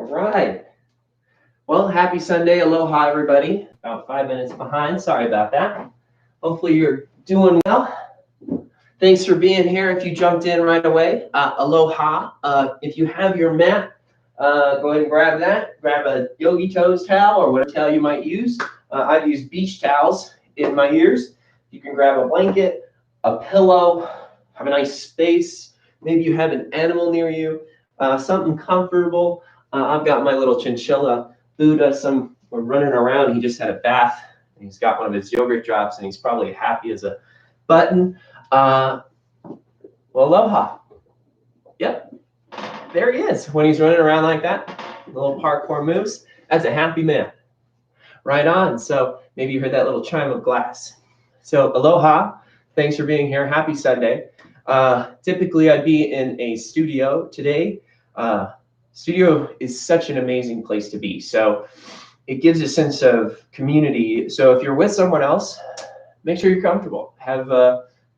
All right. Well, happy Sunday. Aloha, everybody. About 5 minutes behind. Sorry about that. Hopefully you're doing well. Thanks for being here. If you jumped in right away, aloha. If you have your mat, go ahead and grab that. Grab a yogi toes towel or whatever towel you might use. I've used beach towels in my ears. You can grab a blanket, a pillow, have a nice space. Maybe you have an animal near you, something comfortable. I've got my little chinchilla, Buddha. We're running around. He just had a bath, and he's got one of his yogurt drops, and he's probably happy as a button. Well, aloha. Yep, there he is when he's running around like that. Little parkour moves. That's a happy man. Right on. So maybe you heard that little chime of glass. So aloha. Thanks for being here. Happy Sunday. Typically, I'd be in a studio today. Studio is such an amazing place to be. So it gives a sense of community. So if you're with someone else, make sure you're comfortable. Have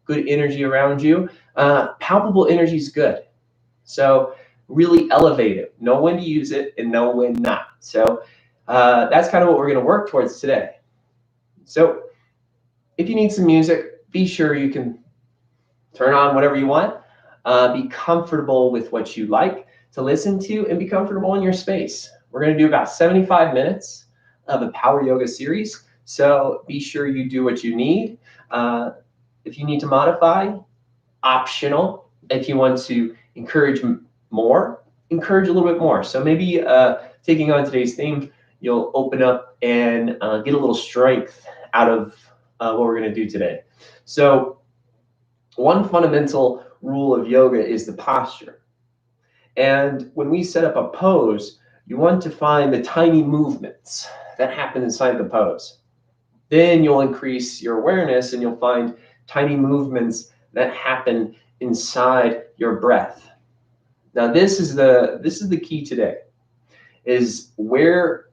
good energy around you. Palpable energy is good. So really elevate it. Know when to use it and know when not. So that's kind of what we're going to work towards today. So if you need some music, be sure you can turn on whatever you want. Be comfortable with what you like to listen to and be comfortable in your space. We're going to do about 75 minutes of a power yoga series. So be sure you do what you need. If you need to modify, optional. If you want to encourage more, encourage a little bit more. So maybe taking on today's theme, you'll open up and get a little strength out of what we're going to do today. So one fundamental rule of yoga is the posture. And when we set up a pose, you want to find the tiny movements that happen inside the pose. Then you'll increase your awareness and you'll find tiny movements that happen inside your breath. Now this is the key today, is where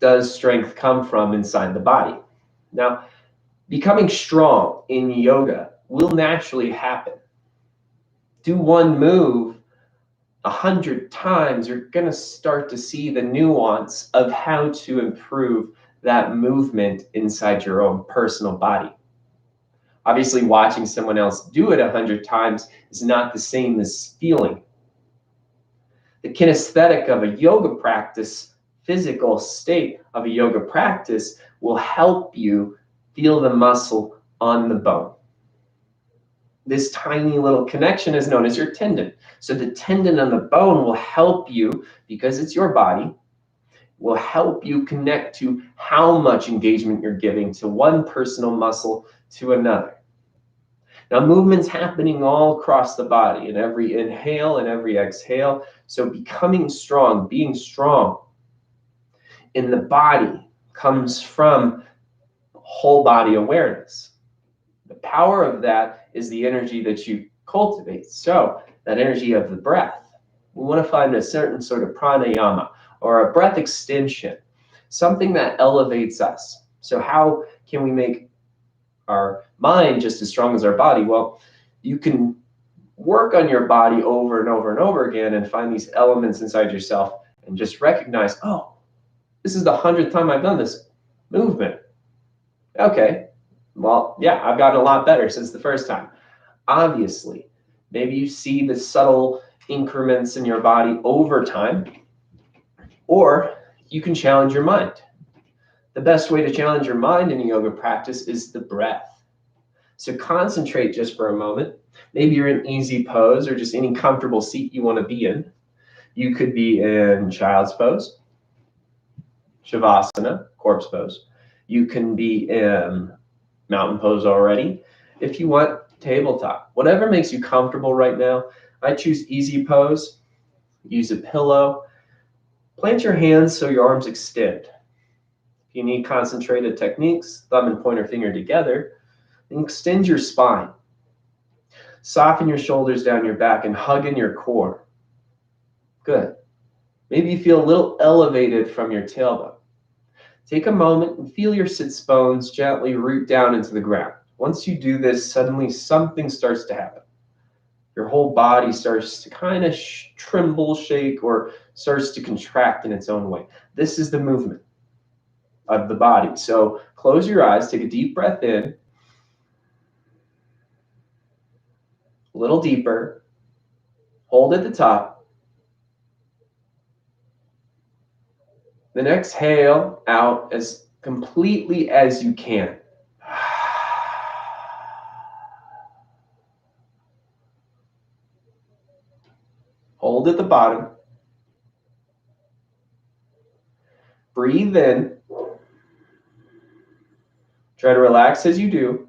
does strength come from inside the body? Now, becoming strong in yoga will naturally happen. Do one move 100 times, you're going to start to see the nuance of how to improve that movement inside your own personal body. Obviously, watching someone else do it 100 times is not the same as feeling. The kinesthetic of a yoga practice, physical state of a yoga practice, will help you feel the muscle on the bone. This tiny little connection is known as your tendon. So the tendon on the bone will help you, because it's your body, will help you connect to how much engagement you're giving to one personal muscle to another. Now, movement's happening all across the body in every inhale and every exhale. So becoming strong, being strong in the body comes from whole body awareness. The power of that is the energy that you cultivate. So that energy of the breath. We want to find a certain sort of pranayama or a breath extension, something that elevates us. So how can we make our mind just as strong as our body? Well, you can work on your body over and over and over again and find these elements inside yourself and just recognize, oh, this is the 100th time I've done this movement. Okay, well, yeah, I've gotten a lot better since the first time. Obviously, maybe you see the subtle increments in your body over time, or you can challenge your mind. The best way to challenge your mind in a yoga practice is the breath. So concentrate just for a moment. Maybe you're in easy pose or just any comfortable seat you want to be in. You could be in child's pose, shavasana, corpse pose. You can be in mountain pose already. If you want, tabletop. Whatever makes you comfortable right now. I choose easy pose. Use a pillow. Plant your hands so your arms extend. If you need concentrated techniques, thumb and pointer finger together, and extend your spine. Soften your shoulders down your back and hug in your core. Good. Maybe you feel a little elevated from your tailbone. Take a moment and feel your sits bones gently root down into the ground. Once you do this, suddenly something starts to happen. your whole body starts to kind of tremble, shake, or starts to contract in its own way. This is the movement of the body. So close your eyes, take a deep breath in, a little deeper, hold at the top, then exhale out as completely as you can. Hold at the bottom. Breathe in. Try to relax as you do.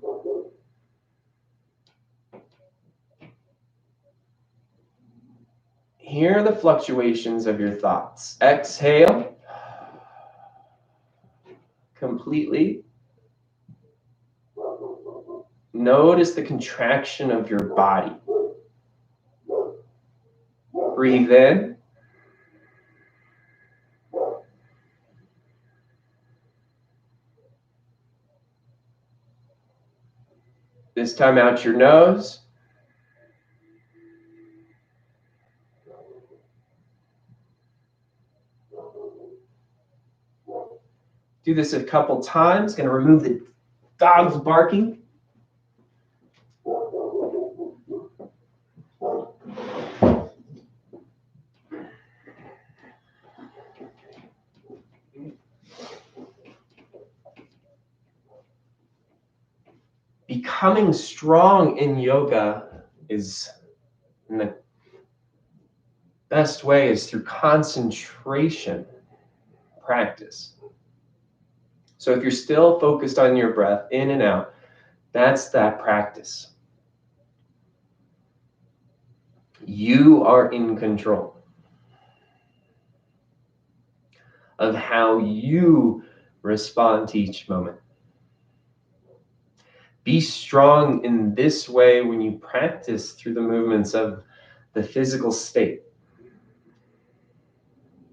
Hear the fluctuations of your thoughts. Exhale completely. Notice the contraction of your body. Breathe in. This time out your nose. Do this a couple times. Going to remove the dogs barking. Becoming strong in yoga is, in the best way is through concentration practice. So if you're still focused on your breath in and out, that's that practice. You are in control of how you respond to each moment. Be strong in this way when you practice through the movements of the physical state.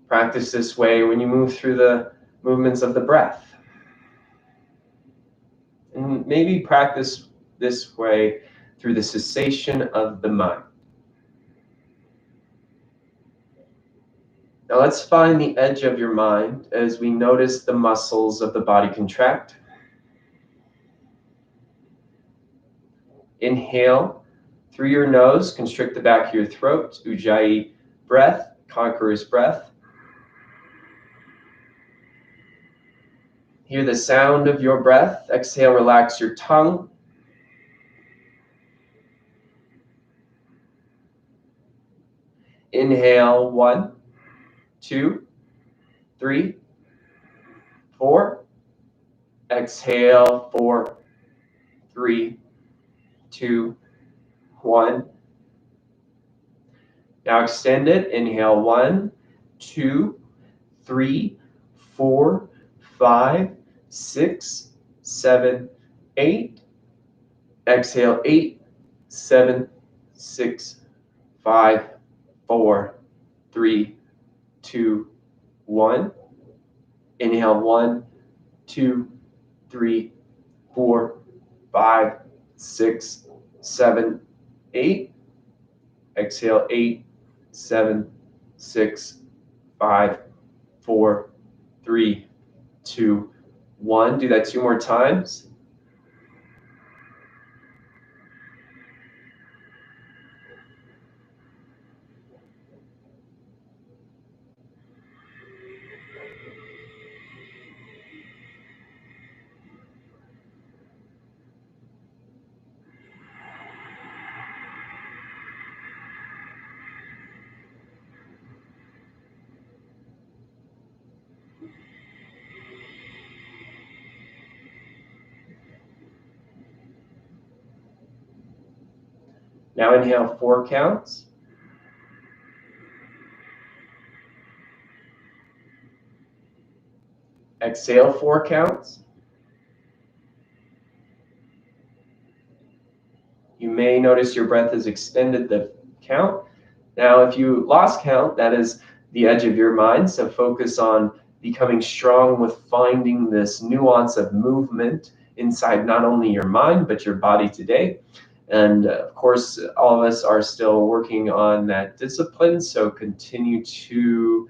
Practice this way when you move through the movements of the breath. And maybe practice this way through the cessation of the mind. Now let's find the edge of your mind as we notice the muscles of the body contract. Inhale through your nose, constrict the back of your throat, Ujjayi breath, conqueror's breath. Hear the sound of your breath. Exhale, relax your tongue. Inhale, 1, 2, 3, 4. Exhale, 4, 3, 2, 1. Now extend it. Inhale, 1, 2, 3, 4, 5, 6, 7, 8. Exhale, 8, 7, 6, 5, 4, 3, 2, 1. Inhale, 1, 2, 3, 4, 5, 6, 7, 8. Exhale, 8, 7, 6, 5, 4, 3, 2, 1. Do that 2 more times. Now inhale 4 counts. Exhale 4 counts. You may notice your breath has extended the count. Now, if you lost count, that is the edge of your mind. So focus on becoming strong with finding this nuance of movement inside not only your mind, but your body today. And of course, all of us are still working on that discipline. So continue to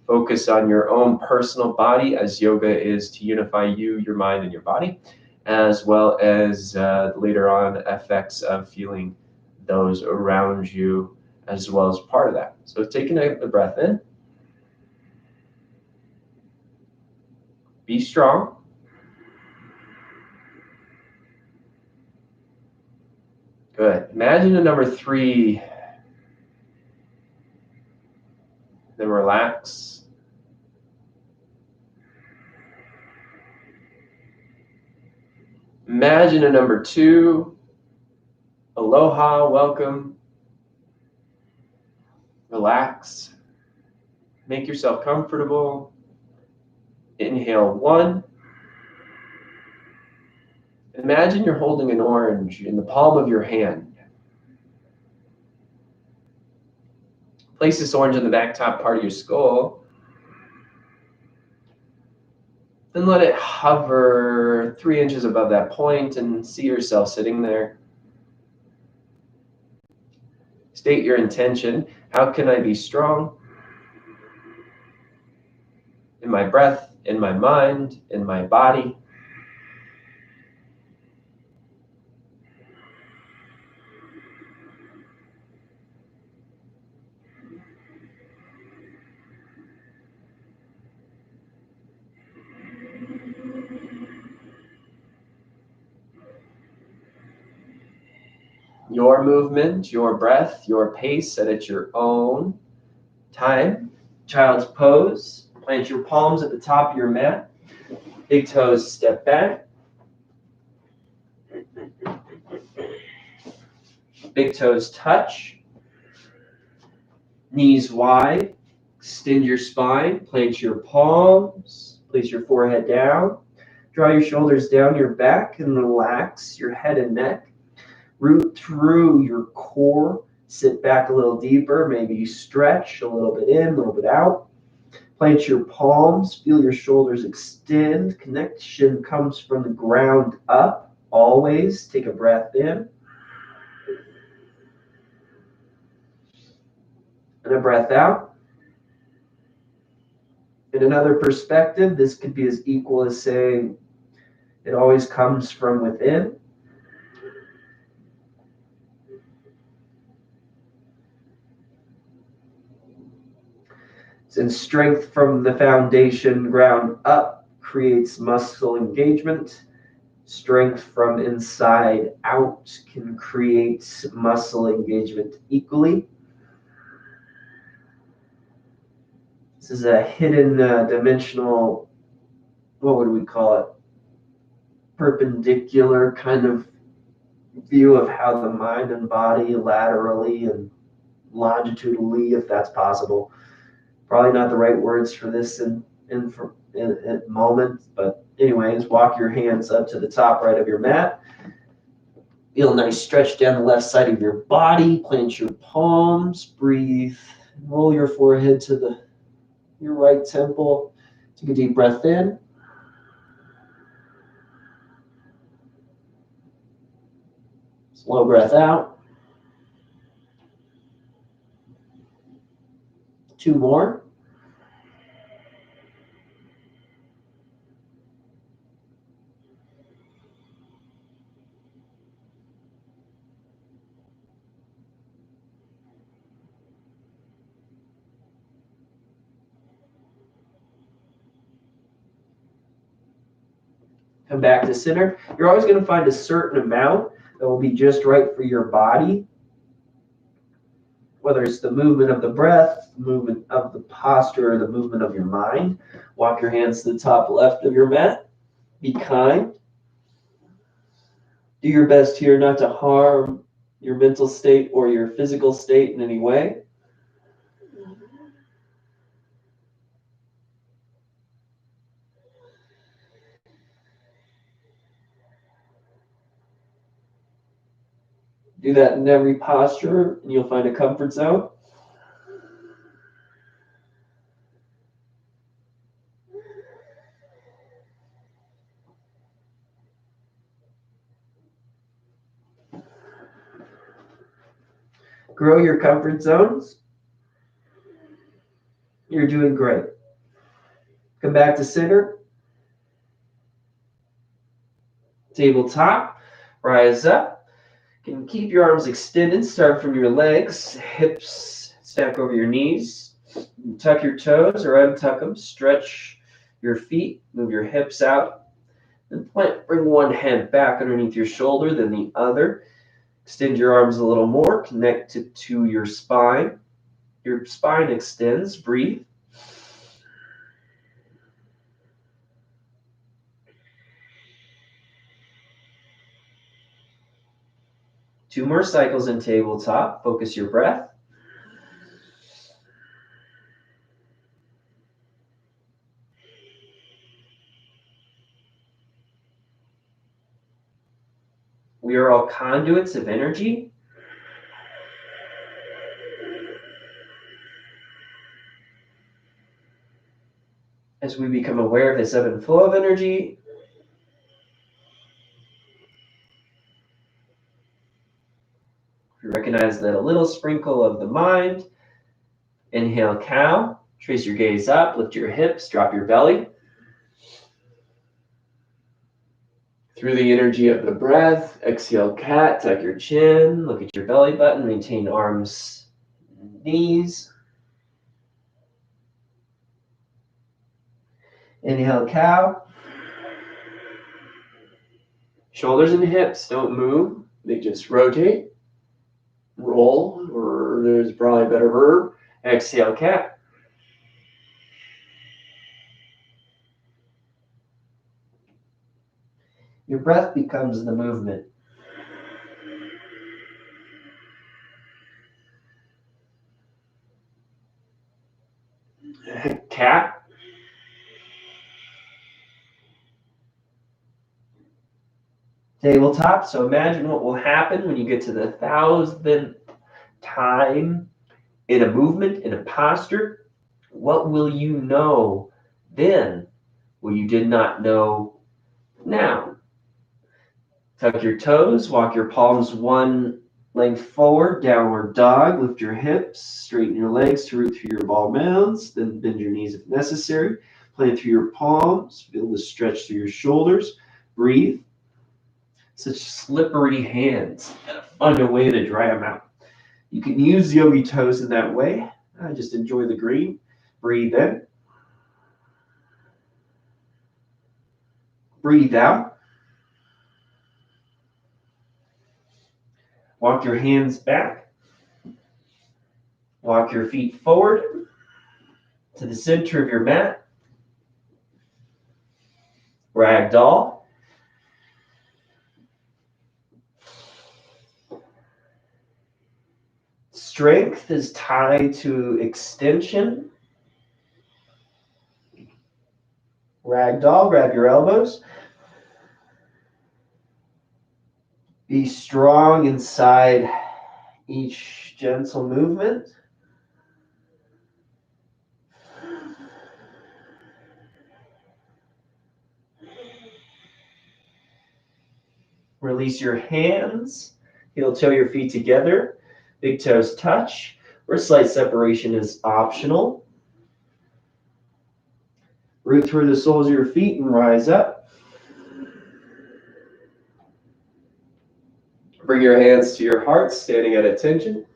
focus on your own personal body, as yoga is to unify you, your mind, and your body, as well as later on effects of feeling those around you as well as part of that. So taking a breath in. Be strong. Good. Imagine a number 3. Then relax. Imagine a number 2. Aloha, welcome. Relax. Make yourself comfortable. Inhale 1. Imagine you're holding an orange in the palm of your hand. Place this orange on the back top part of your skull. Then let it hover 3 inches above that point and see yourself sitting there. State your intention. How can I be strong? In my breath, in my mind, in my body. Your movement, your breath, your pace, set at your own time. Child's pose. Plant your palms at the top of your mat. Big toes step back. Big toes touch. Knees wide. Extend your spine. Plant your palms. Place your forehead down. Draw your shoulders down your back and relax your head and neck. Root through your core. Sit back a little deeper. Maybe stretch a little bit in, a little bit out. Plant your palms. Feel your shoulders extend. Connection comes from the ground up. Always take a breath in. And a breath out. In another perspective, this could be as equal as saying it always comes from within. Since strength from the foundation, ground up, creates muscle engagement, strength from inside out can create muscle engagement equally. This is a hidden dimensional, what would we call it? Perpendicular kind of view of how the mind and body laterally and longitudinally, if that's possible. Probably not the right words for this in moment, but anyways, walk your hands up to the top right of your mat. Feel a nice stretch down the left side of your body. Plant your palms. Breathe. Roll your forehead to your right temple. Take a deep breath in. Slow breath out. 2 more. Come back to center. You're always going to find a certain amount that will be just right for your body. Whether it's the movement of the breath, the movement of the posture, or the movement of your mind. Walk your hands to the top left of your mat. Be kind. Do your best here not to harm your mental state or your physical state in any way. Do that in every posture, and you'll find a comfort zone. Grow your comfort zones. You're doing great. Come back to center. Tabletop. Rise up. You can keep your arms extended. Start from your legs. Hips stack over your knees. Tuck your toes or untuck them. Stretch your feet. Move your hips out. Then bring one hand back underneath your shoulder, then the other. Extend your arms a little more. Connect it to your spine. Your spine extends. Breathe. Two more cycles in tabletop. Focus your breath. We are all conduits of energy. As we become aware of this ebb and flow of energy, we recognize that a little sprinkle of the mind. Inhale, cow. Trace your gaze up. Lift your hips. Drop your belly. Through the energy of the breath, exhale, cat. Tuck your chin. Look at your belly button. Maintain arms and knees. Inhale, cow. Shoulders and hips don't move. They just rotate, roll, or there's probably a better verb. Exhale, cat. Your breath becomes the movement. Cat. Tabletop. So imagine what will happen when you get to the 1,000th time in a movement, in a posture. What will you know then what you did not know now? Tuck your toes, walk your palms one length forward, downward dog, lift your hips, straighten your legs to root through your ball mounds, then bend your knees if necessary. Plant through your palms, feel the stretch through your shoulders. Breathe. Such slippery hands. Find a way to dry them out. You can use yogi toes in that way. Just enjoy the green. Breathe in. Breathe out. Walk your hands back. Walk your feet forward to the center of your mat. Ragdoll. Strength is tied to extension. Ragdoll, grab your elbows. Be strong inside each gentle movement. Release your hands. Heel toe your feet together. Big toes touch. Or slight separation is optional. Root through the soles of your feet and rise up. Bring your hands to your heart, standing at attention.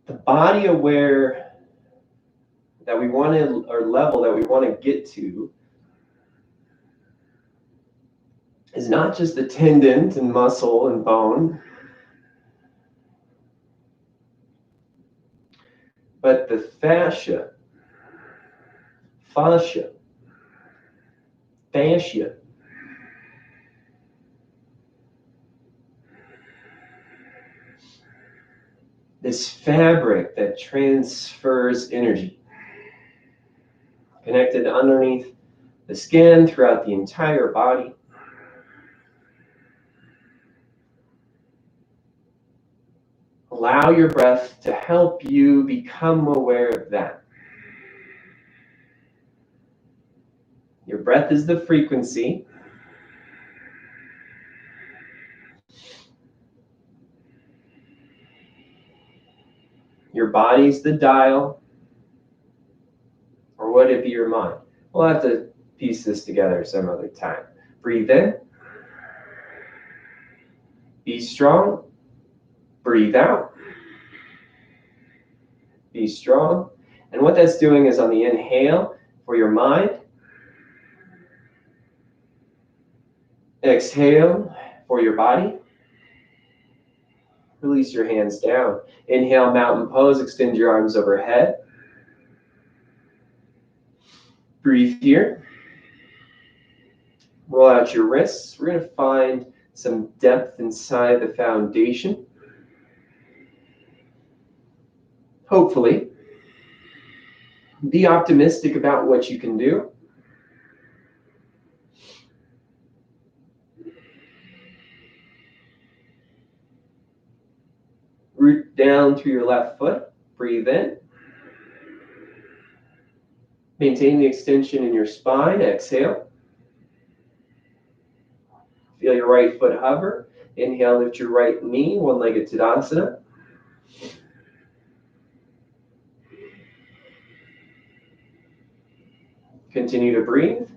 The body aware that we want to, or level that we want to get to, is not just the tendon and muscle and bone, but the fascia, this fabric that transfers energy, connected underneath the skin throughout the entire body. Allow your breath to help you become aware of that. Your breath is the frequency. Your body's the dial. Or would it be your mind? We'll have to piece this together some other time. Breathe in. Be strong. Breathe out. Be strong. And what that's doing is on the inhale for your mind. Exhale for your body. Release your hands down. Inhale, mountain pose. Extend your arms overhead. Breathe here. Roll out your wrists. We're going to find some depth inside the foundation. Hopefully. Be optimistic about what you can do. Root down through your left foot. Breathe in. Maintain the extension in your spine. Exhale. Feel your right foot hover. Inhale, lift your right knee, one-legged Tadasana. Continue to breathe.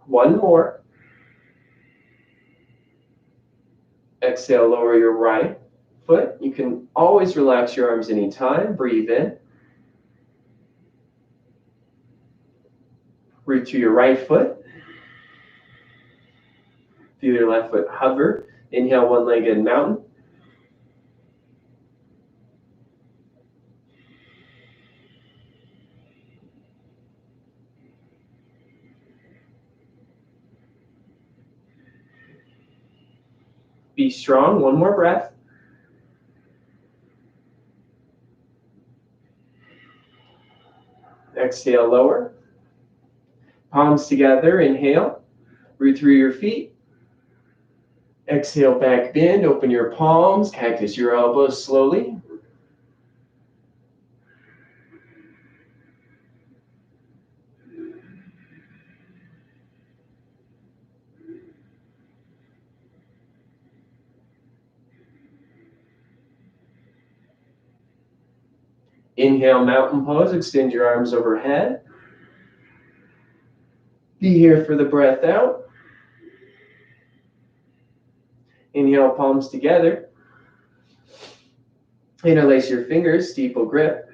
One more. Exhale, lower your right foot. You can always relax your arms anytime. Breathe in. Root to your right foot. Feel your left foot hover. Inhale, one-legged mountain. Be strong. One more breath. Exhale, lower. Palms together. Inhale. Root through your feet. Exhale, back bend. Open your palms. Cactus your elbows slowly. Inhale, mountain pose. Extend your arms overhead. Be here for the breath out. Inhale, palms together. Interlace your fingers, steeple grip.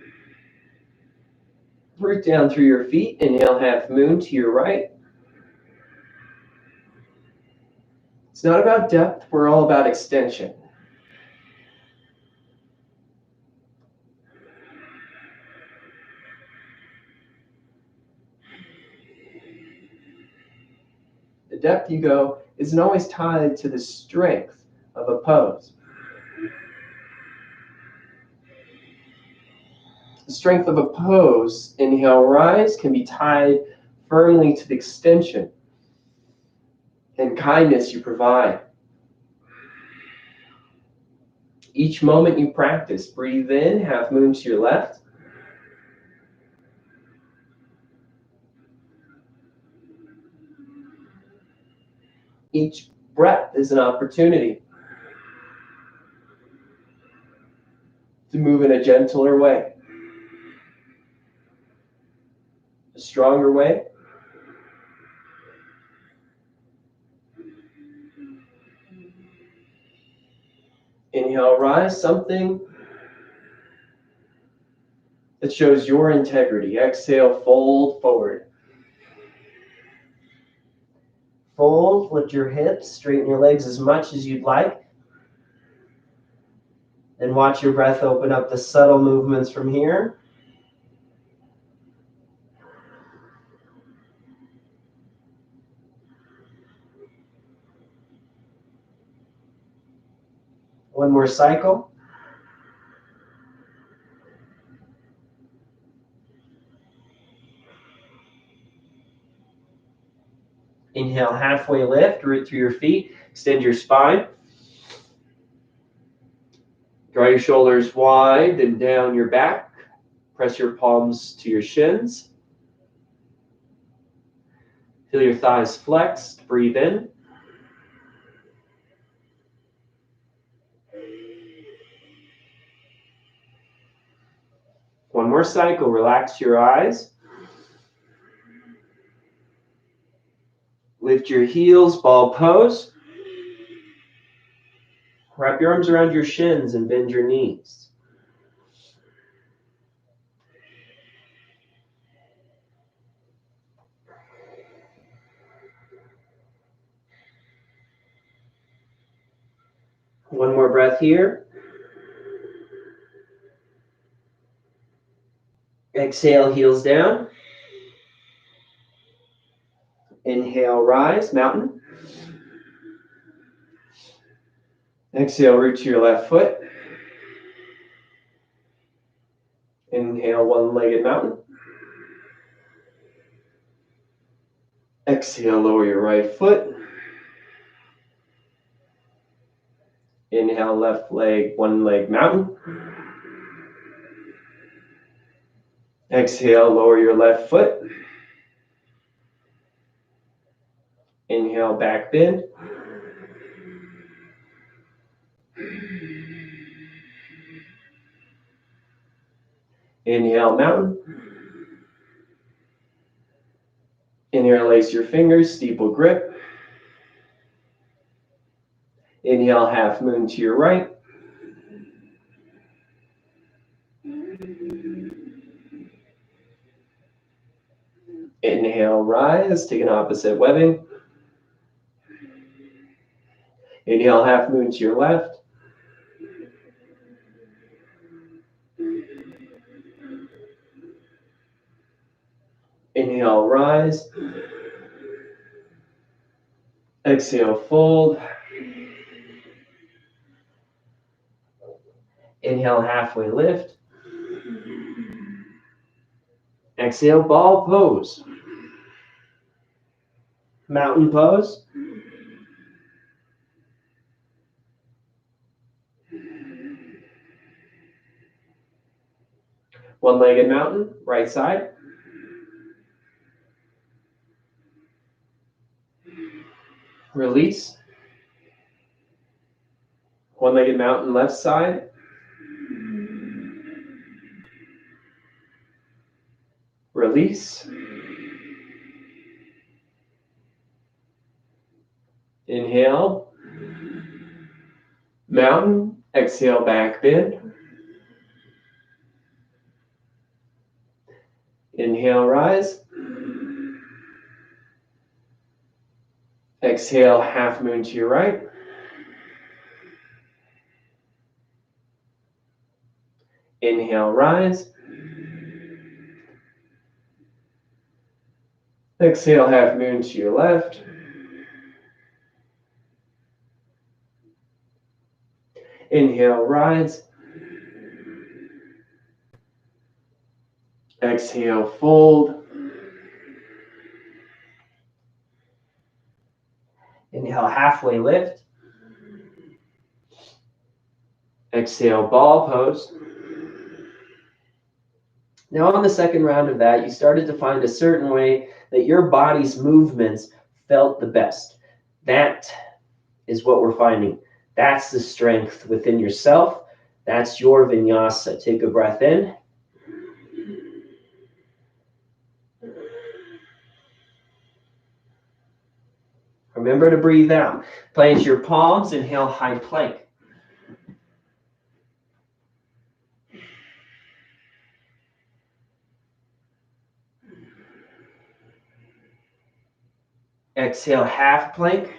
Root down through your feet. Inhale, half moon to your right. It's not about depth, we're all about extension. The depth you go isn't always tied to the strength of a pose. The strength of a pose, inhale, rise, can be tied firmly to the extension and kindness you provide. Each moment you practice, breathe in, half moon to your left. Each breath is an opportunity to move in a gentler way, a stronger way. Inhale, rise, something that shows your integrity. Exhale, fold forward. Fold, lift your hips, straighten your legs as much as you'd like. Then watch your breath open up the subtle movements from here. One more cycle. Inhale, halfway lift, root through your feet, extend your spine. Draw your shoulders wide and down your back. Press your palms to your shins. Feel your thighs flexed. Breathe in. One more cycle. Relax your eyes. Lift your heels, ball pose. Wrap your arms around your shins and bend your knees. One more breath here. Exhale, heels down. Inhale, rise, mountain. Exhale, root to your left foot. Inhale, one-legged mountain. Exhale, lower your right foot. Inhale, left leg, one-leg mountain. Exhale, lower your left foot. Inhale, back bend. Inhale, mountain. Interlace your fingers, steeple grip. Inhale, half moon to your right. Inhale, rise, take an opposite webbing. Inhale, half moon to your left. Inhale, rise. Exhale, fold. Inhale, halfway lift. Exhale, ball pose. Mountain pose. One-legged mountain, right side. Release. One-legged mountain, left side. Release. Inhale. Mountain. Exhale, back bend. Inhale, rise. Exhale, half moon to your right. Inhale, rise. Exhale, half moon to your left. Inhale, rise. Exhale, fold. Inhale, halfway lift. Exhale, ball pose. Now on the second round of that, you started to find a certain way that your body's movements felt the best. That is what we're finding. That's the strength within yourself. That's your vinyasa. Take a breath in. Remember to breathe out. Plant your palms, inhale, high plank. Exhale, half plank.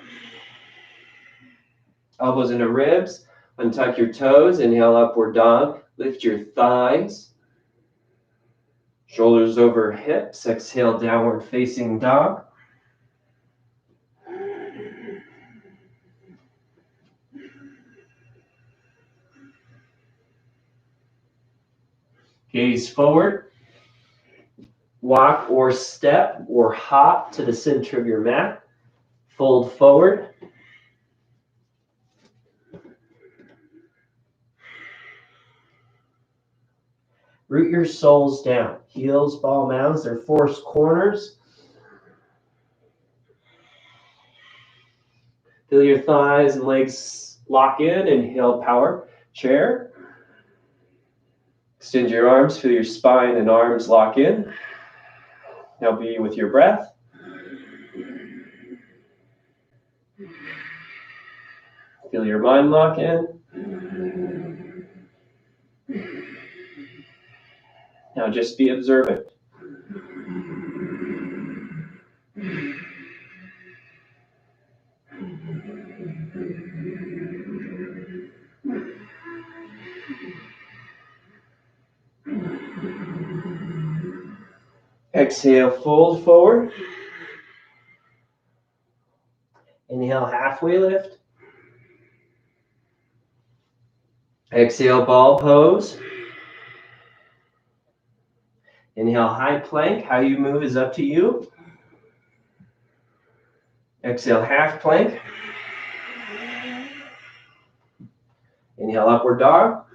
Elbows into ribs. Untuck your toes. Inhale, upward dog. Lift your thighs. Shoulders over hips. Exhale, downward facing dog. Gaze forward. Walk or step or hop to the center of your mat. Fold forward. Root your soles down. Heels, ball mounds, they're forced corners. Feel your thighs and legs lock in. Inhale, power, chair. Extend your arms, feel your spine and arms lock in. Now be with your breath. Feel your mind lock in. Now just be observant. Exhale, fold forward. Inhale, halfway lift. Exhale, ball pose. Inhale, high plank. How you move is up to you. Exhale, half plank. Inhale, upward dog.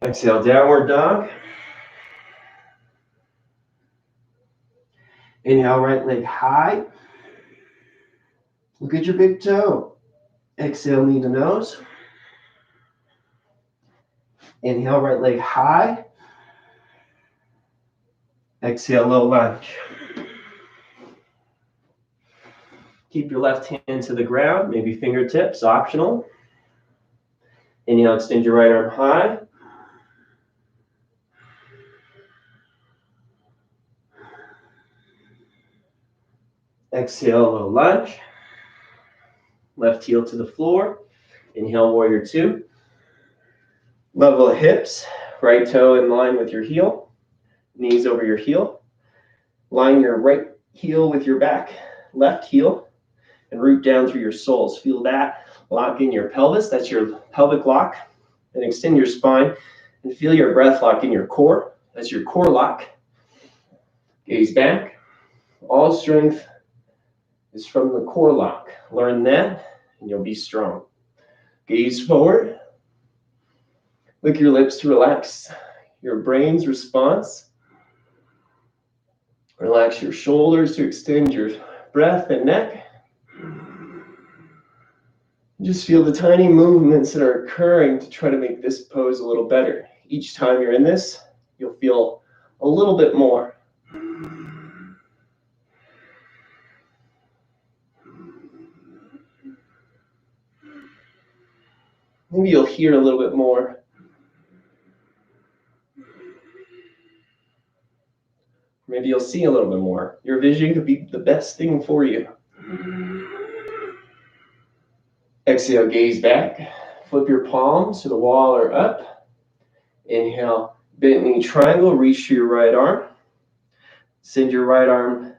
Exhale, downward dog. Inhale, right leg high. Look at your big toe. Exhale, knee to nose. Inhale, right leg high. Exhale, low lunge. Keep your left hand to the ground, maybe fingertips, optional. Inhale, extend your right arm high. Exhale, low lunge. Left heel to the floor. Inhale, warrior two. Level the hips, right toe in line with your heel. Knees over your heel. Line your right heel with your back, left heel, and root down through your soles. Feel that lock in your pelvis. That's your pelvic lock. And extend your spine and feel your breath lock in your core. That's your core lock. Gaze back. All strength is from the core lock. Learn that and you'll be strong. Gaze forward. Lick your lips to relax your brain's response. Relax your shoulders to extend your breath and neck. Just feel the tiny movements that are occurring to try to make this pose a little better. Each time you're in this, you'll feel a little bit more. Maybe you'll hear a little bit more. Maybe you'll see a little bit more. Your vision could be the best thing for you. Exhale, gaze back. Flip your palms to the wall or up. Inhale, bent knee triangle, reach to your right arm. Send your right arm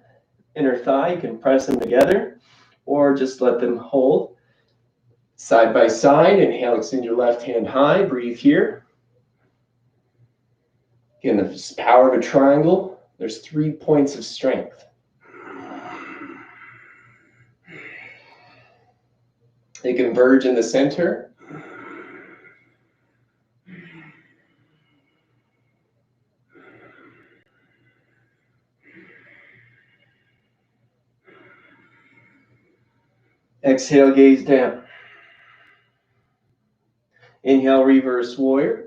inner thigh. You can press them together or just let them hold. Side by side, inhale, extend your left hand high. Breathe here. Again, the power of a triangle. There's 3 points of strength. They converge in the center. Exhale, gaze down. Inhale, reverse warrior.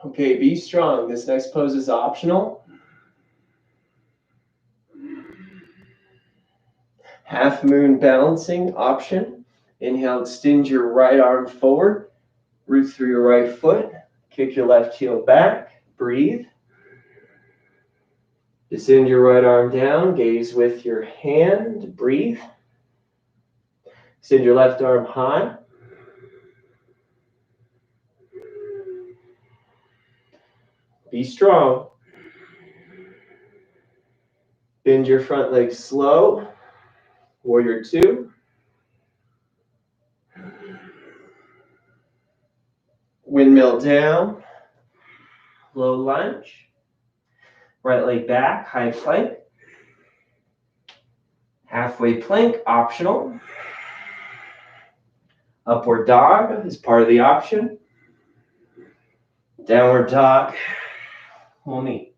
Okay, be strong. This next pose is optional. Half moon balancing option. Inhale, extend your right arm forward. Root through your right foot. Kick your left heel back. Breathe. Descend your right arm down. Gaze with your hand. Breathe. Extend your left arm high. Be strong. Bend your front leg slow. Warrior two. Windmill down, low lunge. Right leg back, high plank. Halfway plank, optional. Upward dog is part of the option. Downward dog, we'll meet.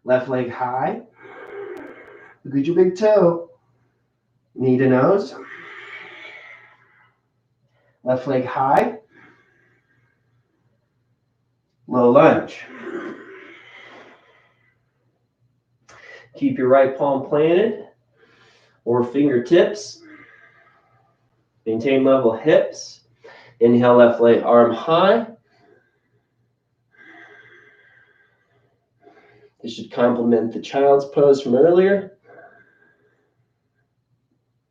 Left leg high. Look at your big toe. Knee to nose. Left leg high. Low lunge. Keep your right palm planted or fingertips. Maintain level hips. Inhale, left leg arm high. This should complement the child's pose from earlier.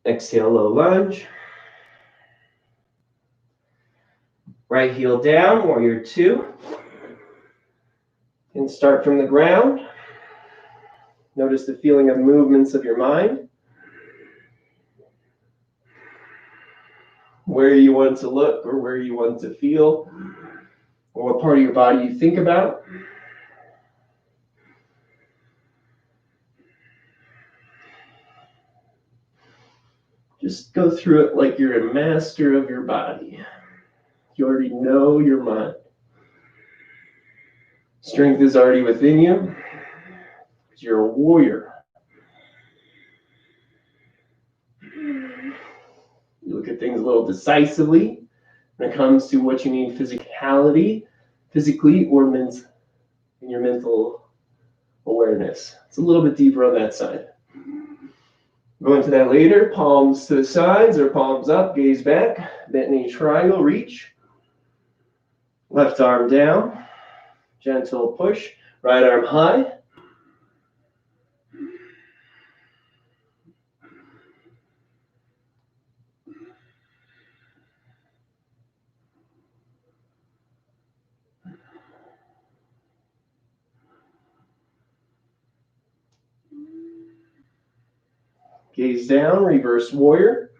Exhale, low lunge. Right heel down, warrior two. And start from the ground. Notice the feeling of movements of your mind. Where you want to look or where you want to feel, or what part of your body you think about. Just go through it like you're a master of your body. You already know your mind. Strength is already within you. You're a warrior. You look at things a little decisively when it comes to what you need physically or in your mental awareness. It's a little bit deeper on that side. Go into that later. Palms to the sides or palms up, gaze back, bent knee triangle, reach. Left arm down, gentle push, right arm high. Gaze down, reverse warrior.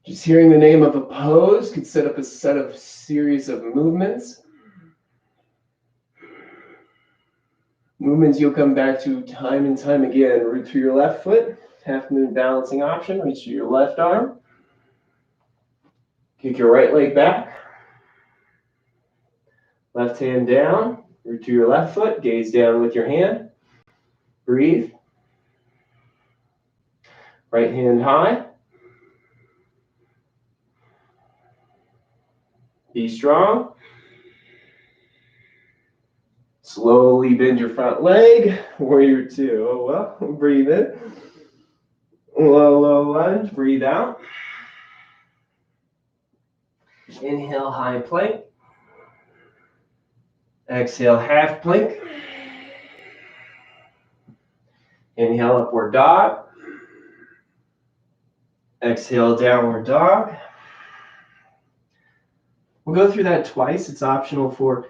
Just hearing the name of a pose could set up a series of movements. Movements you'll come back to time and time again. Root through your left foot, half moon balancing option, reach through your left arm. Kick your right leg back. Left hand down, root through your left foot, gaze down with your hand. Breathe. Right hand high. Be strong. Slowly bend your front leg. Warrior two. Oh, well, breathe in. Low lunge. Breathe out. Inhale, high plank. Exhale, half plank. Inhale, upward dog. Exhale, downward dog. We'll go through that twice. It's optional for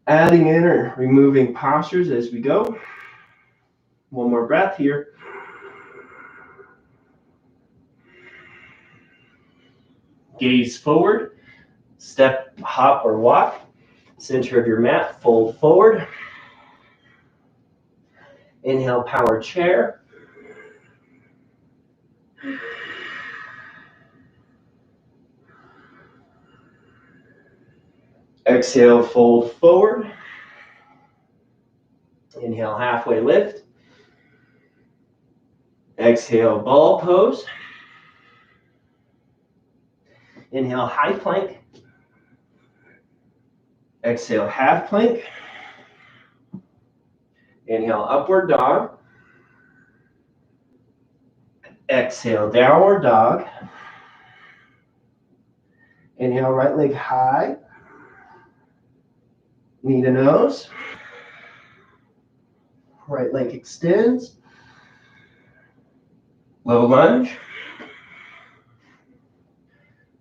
adding in or removing postures as we go. One more breath here. Gaze forward. Step, hop, or walk. Center of your mat, fold forward. Inhale, power chair. Exhale, fold forward. Inhale, halfway lift. Exhale, ball pose. Inhale, high plank. Exhale, half plank. Inhale, upward dog. Exhale, downward dog. Inhale, right leg high. Knee to nose. Right leg extends. Low lunge.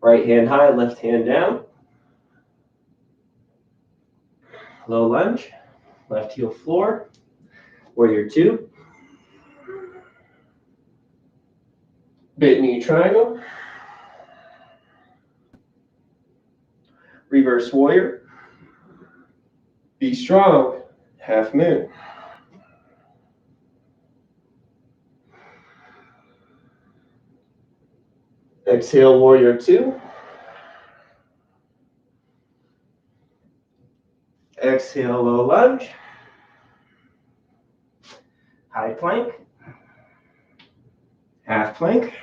Right hand high, left hand down. Low lunge. Left heel floor. Warrior two. Bent knee triangle. Reverse warrior. Be strong. Half moon. Exhale, warrior two. Exhale, low lunge. High plank. Half plank.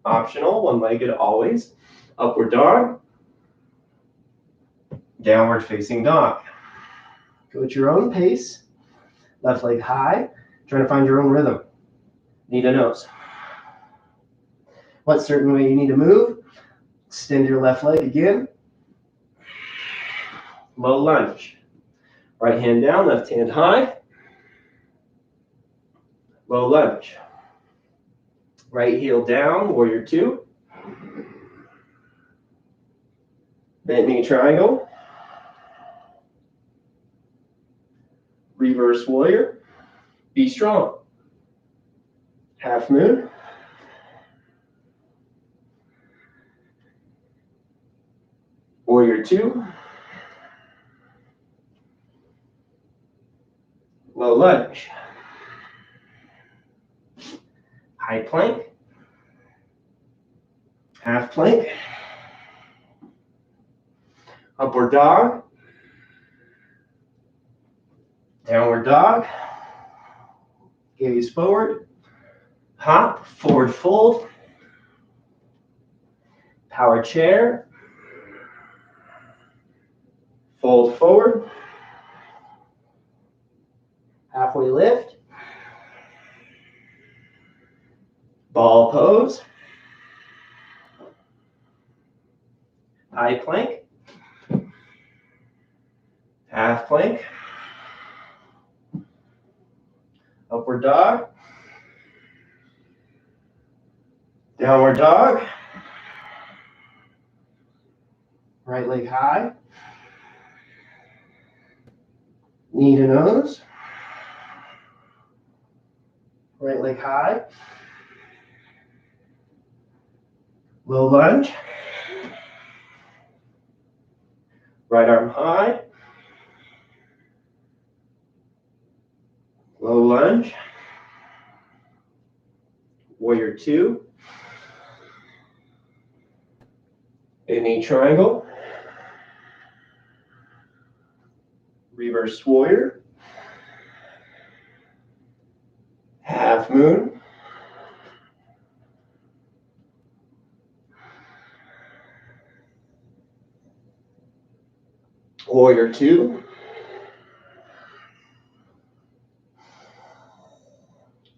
Optional, one-legged always. Upward dog. Downward facing dog. Go at your own pace. Left leg high. Trying to find your own rhythm. Knee to nose. What certain way you need to move. Extend your left leg again. Low lunge. Right hand down, left hand high. Low lunge. Right heel down, warrior two. Bent knee triangle. Reverse warrior. Be strong. Half moon. Warrior two. Low lunge. High plank. Half plank. Upward dog. Downward dog. Gaze forward. Hop, forward fold. Power chair. Fold forward. Halfway lift. Ball pose. High plank. Half plank. Upward dog. Downward dog. Right leg high. Knee to nose. Right leg high. Low lunge. Right arm high. Low lunge. Warrior two. Bent knee triangle. Reverse warrior. Half moon. Warrior two.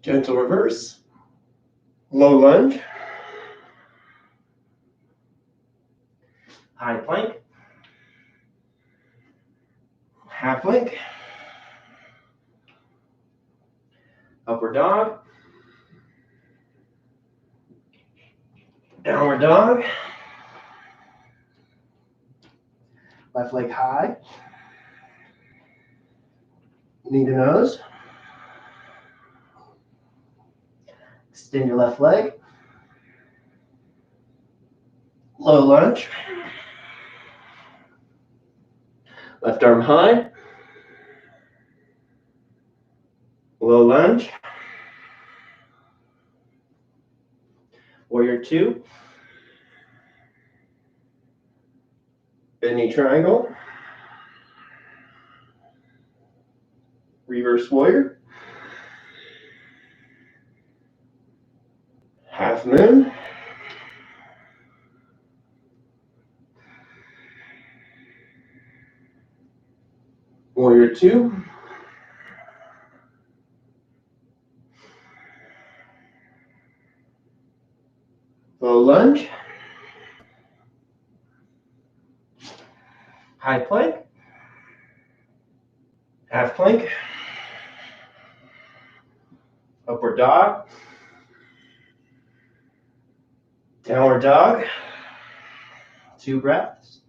Gentle reverse. Low lunge. High plank. Half plank. Upward dog. Downward dog. Left leg high. Knee to nose. Extend your left leg. Low lunge. Left arm high. Low lunge. Warrior two. Bent knee triangle. Reverse warrior. Half moon. Warrior two. Low lunge. High plank. Half plank. Upward dog. Downward dog. 2 breaths.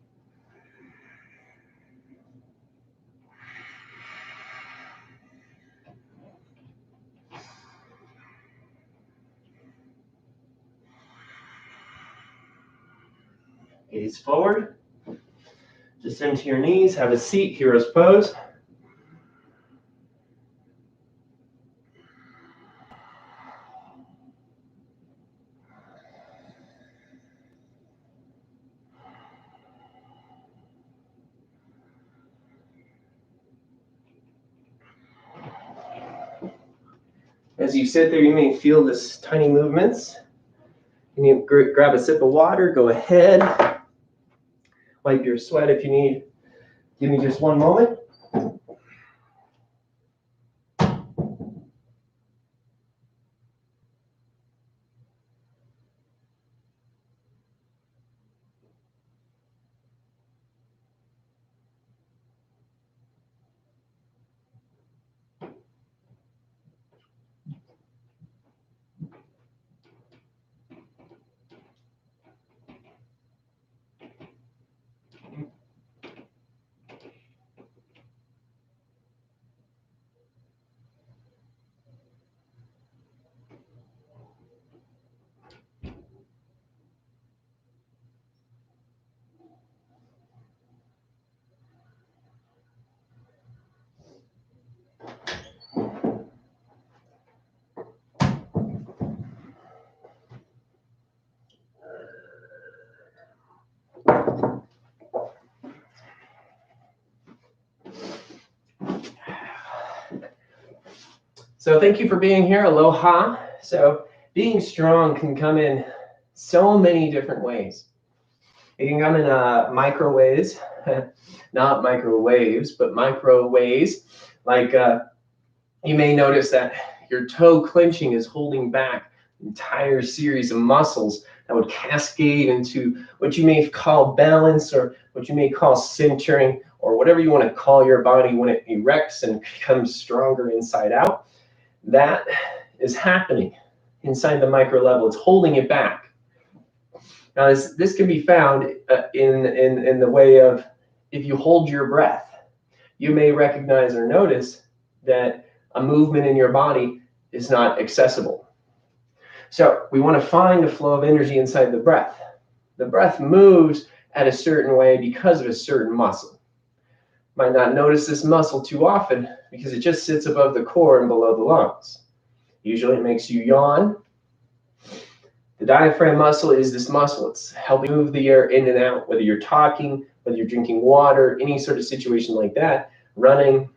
Gaze forward. Descend to your knees. Have a seat. Hero's pose. As you sit there, you may feel this tiny movements. You need to grab a sip of water. Go ahead. Wipe your sweat if you need. Give me just one moment. So thank you for being here. Aloha. So being strong can come in so many different ways. It can come in micro ways, not microwaves, but micro ways. Like you may notice that your toe clenching is holding back an entire series of muscles that would cascade into what you may call balance, or what you may call centering, or whatever you want to call your body when it erects and becomes stronger inside out. That is happening inside the micro level. It's holding it back. Now, this can be found in the way of, if you hold your breath, you may recognize or notice that a movement in your body is not accessible. So we want to find a flow of energy inside the breath. The breath moves at a certain way because of a certain muscle. Might not notice this muscle too often because it just sits above the core and below the lungs. Usually it makes you yawn. The diaphragm muscle is this muscle. It's helping move the air in and out, whether you're talking, whether you're drinking water, any sort of situation like that, running,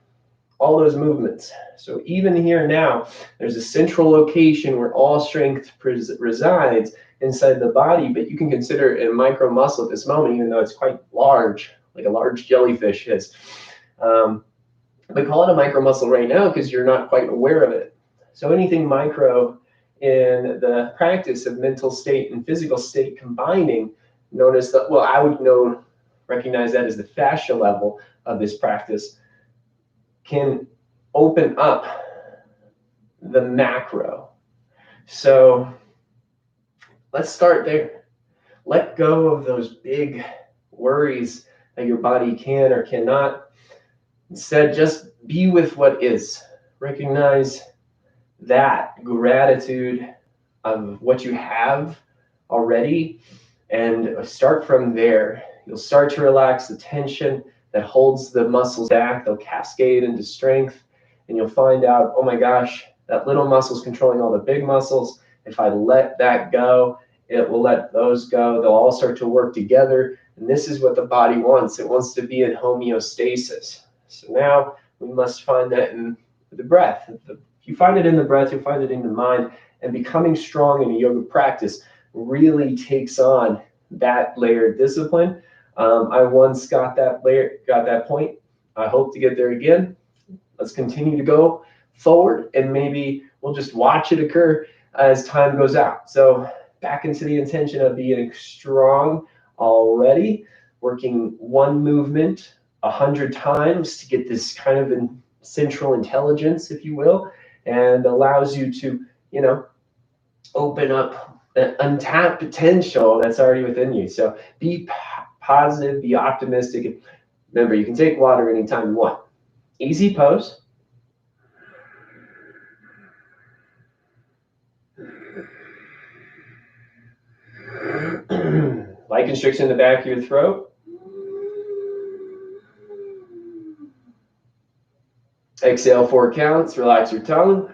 all those movements. So even here now, there's a central location where all strength resides inside the body, but you can consider it a micro muscle at this moment, even though it's quite large, like a large jellyfish is. We call it a micro muscle right now because you're not quite aware of it. So anything micro in the practice of mental state and physical state combining, known as the, well, I would recognize that as the fascia level of this practice, can open up the macro. So let's start there. Let go of those big worries that your body can or cannot. Instead, just be with what is. Recognize that gratitude of what you have already, and start from there. You'll start to relax the tension that holds the muscles back. They'll cascade into strength, and you'll find out, oh my gosh, that little muscle's controlling all the big muscles. If I let that go, it will let those go. They'll all start to work together, and this is what the body wants. It wants to be in homeostasis. So now we must find that in the breath. If you find it in the breath, you'll find it in the mind, and becoming strong in a yoga practice really takes on that layered discipline. I once got that point. I hope to get there again. Let's continue to go forward, and maybe we'll just watch it occur as time goes out. So back into the intention of being strong already, working one movement 100 times to get this kind of central intelligence, if you will, and allows you to, open up that untapped potential that's already within you. So be positive, be optimistic. And remember, you can take water anytime you want. Easy pose. Light constriction in the back of your throat. Exhale 4 counts, relax your tongue.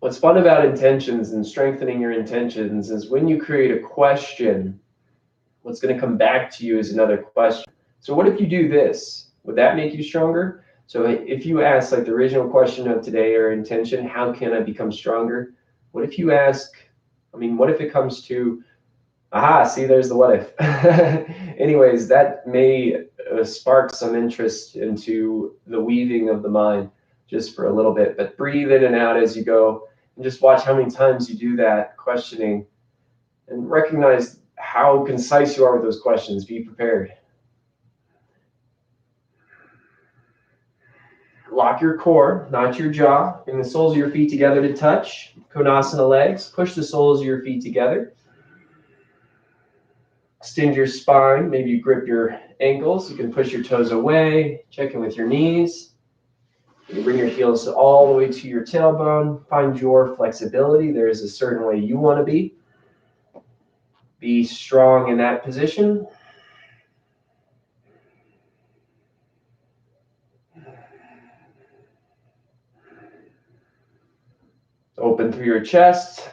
What's fun about intentions and strengthening your intentions is when you create a question, what's going to come back to you is another question. So what if you do this? Would that make you stronger? So if you ask, like the original question of today or intention, how can I become stronger? What if you ask, what if it comes to, aha, see, there's the what if. Anyways, that may spark some interest into the weaving of the mind just for a little bit, but breathe in and out as you go and just watch how many times you do that questioning and recognize how concise you are with those questions. Be prepared. Lock your core, not your jaw. Bring the soles of your feet together to touch. Konasana legs. Push the soles of your feet together. Extend your spine. Maybe you grip your ankles. You can push your toes away. Check in with your knees. You bring your heels all the way to your tailbone. Find your flexibility. There is a certain way you want to be. Be strong in that position. Open through your chest.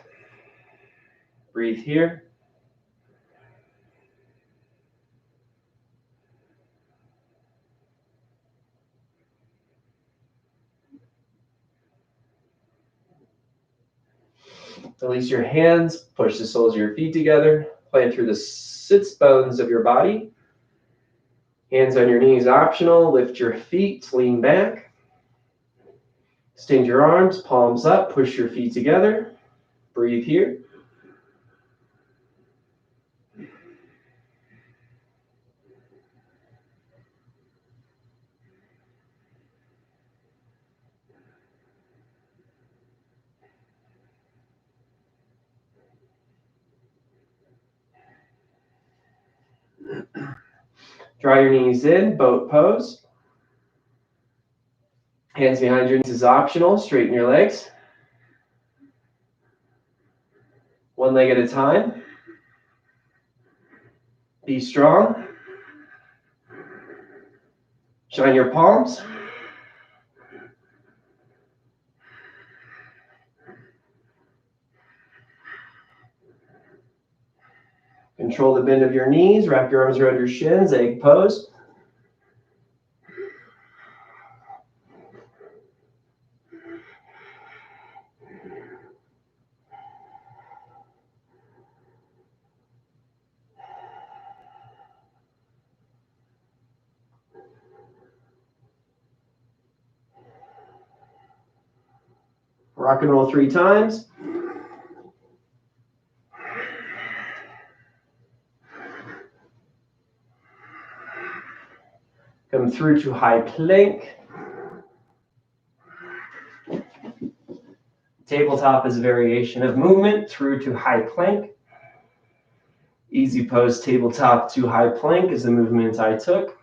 Breathe here. Release your hands. Push the soles of your feet together. Plant through the sits bones of your body. Hands on your knees optional. Lift your feet. Lean back. Extend your arms. Palms up. Push your feet together. Breathe here. Draw your knees in, boat pose. Hands behind your knees is optional. Straighten your legs. One leg at a time. Be strong. Shine your palms. Control the bend of your knees. Wrap your arms around your shins. Egg pose. Rock and roll 3 times. Come through to high plank. Tabletop is a variation of movement through to high plank. Easy pose tabletop to high plank is the movement I took.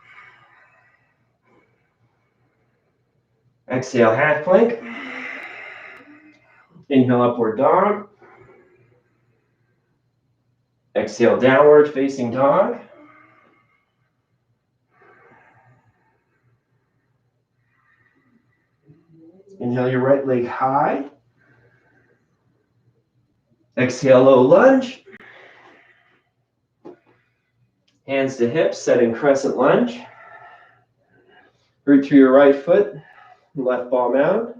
Exhale, half plank. Inhale, upward dog. Exhale, downward facing dog. Inhale your right leg high. Exhale, low lunge. Hands to hips, setting crescent lunge. Root through your right foot, left palm out.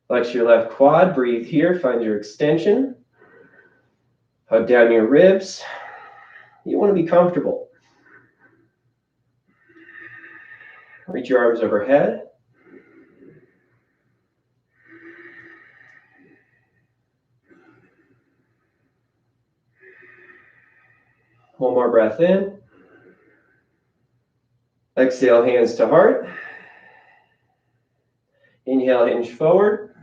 Flex your left quad, breathe here, find your extension. Hug down your ribs. You want to be comfortable. Reach your arms overhead. One more breath in. Exhale, hands to heart. Inhale, hinge forward.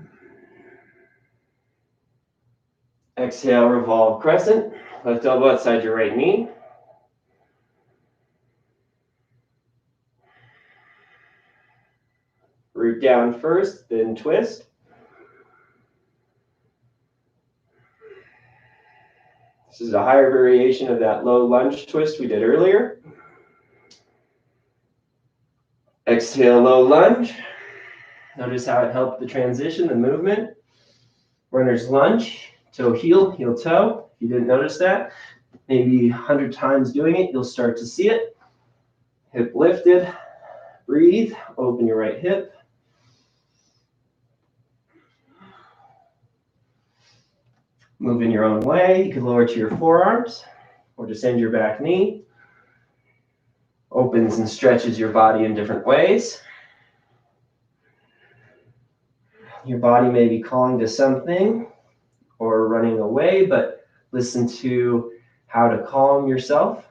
Exhale, revolve crescent. Left elbow outside your right knee. Root down first, then twist. This is a higher variation of that low lunge twist we did earlier. Exhale, low lunge. Notice how it helped the transition, the movement. Runner's lunge, toe heel, heel toe. If you didn't notice that, maybe 100 times doing it, you'll start to see it. Hip lifted. Breathe. Open your right hip. Move in your own way. You can lower to your forearms or descend your back knee. Opens and stretches your body in different ways. Your body may be calling to something or running away, but listen to how to calm yourself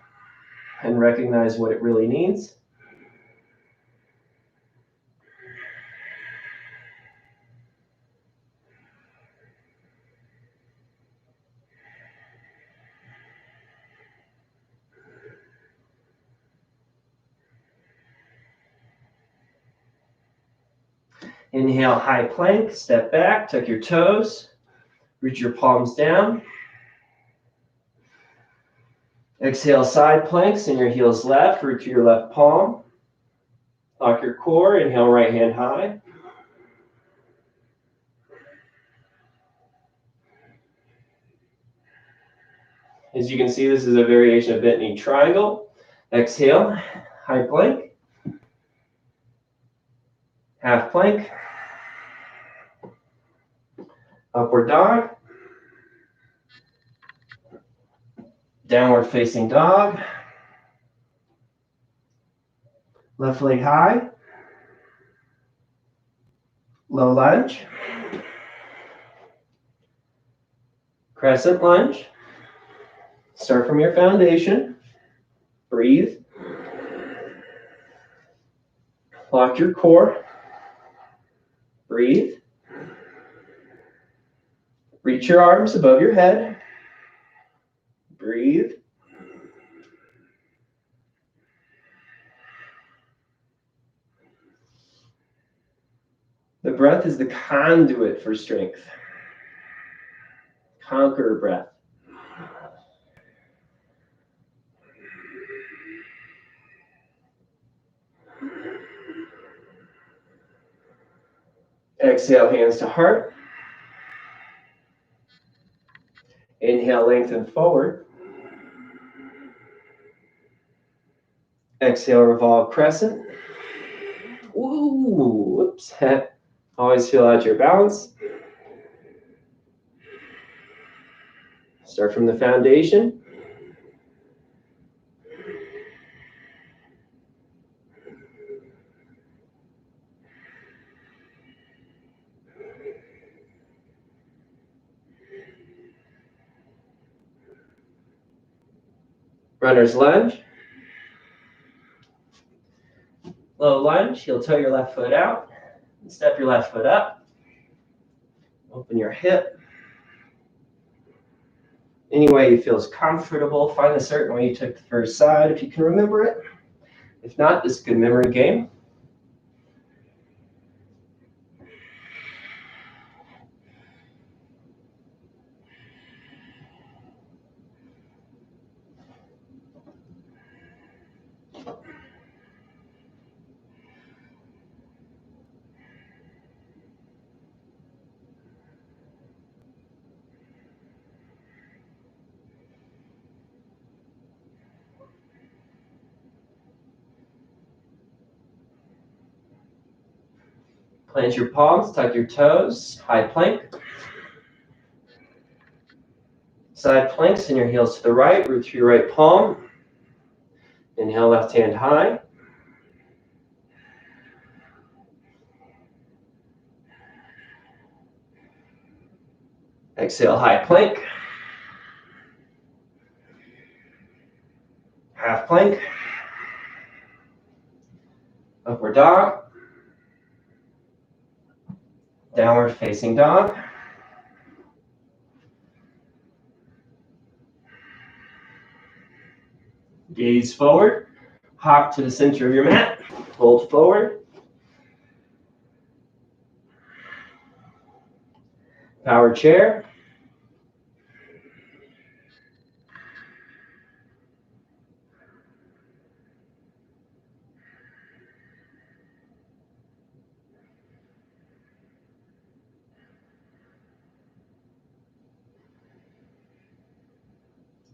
and recognize what it really needs. Inhale, high plank, step back, tuck your toes, reach your palms down. Exhale, side plank, send your heels left, root to your left palm. Lock your core, inhale, right hand high. As you can see, this is a variation of bent knee triangle. Exhale, high plank, half plank, upward dog, downward facing dog, left leg high, low lunge, crescent lunge. Start from your foundation. Breathe. Lock your core. Breathe. Reach your arms above your head. Breathe. The breath is the conduit for strength. Conquer breath. Exhale, hands to heart. Inhale, lengthen forward. Exhale, revolve crescent. Ooh, whoops. Always feel out your balance. Start from the foundation. Runner's lunge. Low lunge, heel toe your left foot out. Step your left foot up. Open your hip. Any way you feel is comfortable. Find a certain way you took the first side if you can remember it. If not, this is a good memory game. Plant your palms, tuck your toes, high plank. Side plank, send your heels to the right, root through your right palm. Inhale, left hand high. Exhale, high plank. dog, downward facing dog. Gaze forward, hop to the center of your mat, fold forward. Power chair.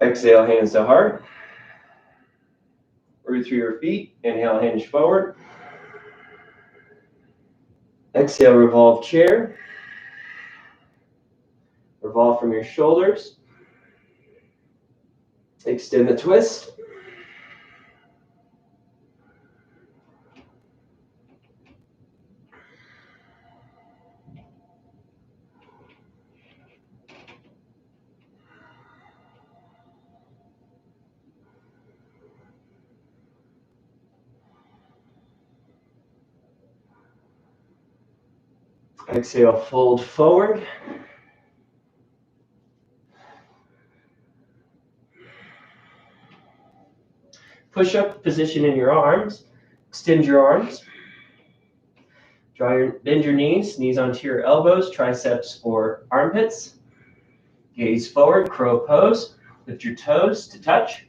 Exhale, hands to heart. Root through your feet. Inhale, hinge forward. Exhale, revolve chair. Revolve from your shoulders. Extend the twist. Exhale, fold forward. Push-up position in your arms. Extend your arms. Bend your knees onto your elbows, triceps or armpits. Gaze forward, crow pose. Lift your toes to touch.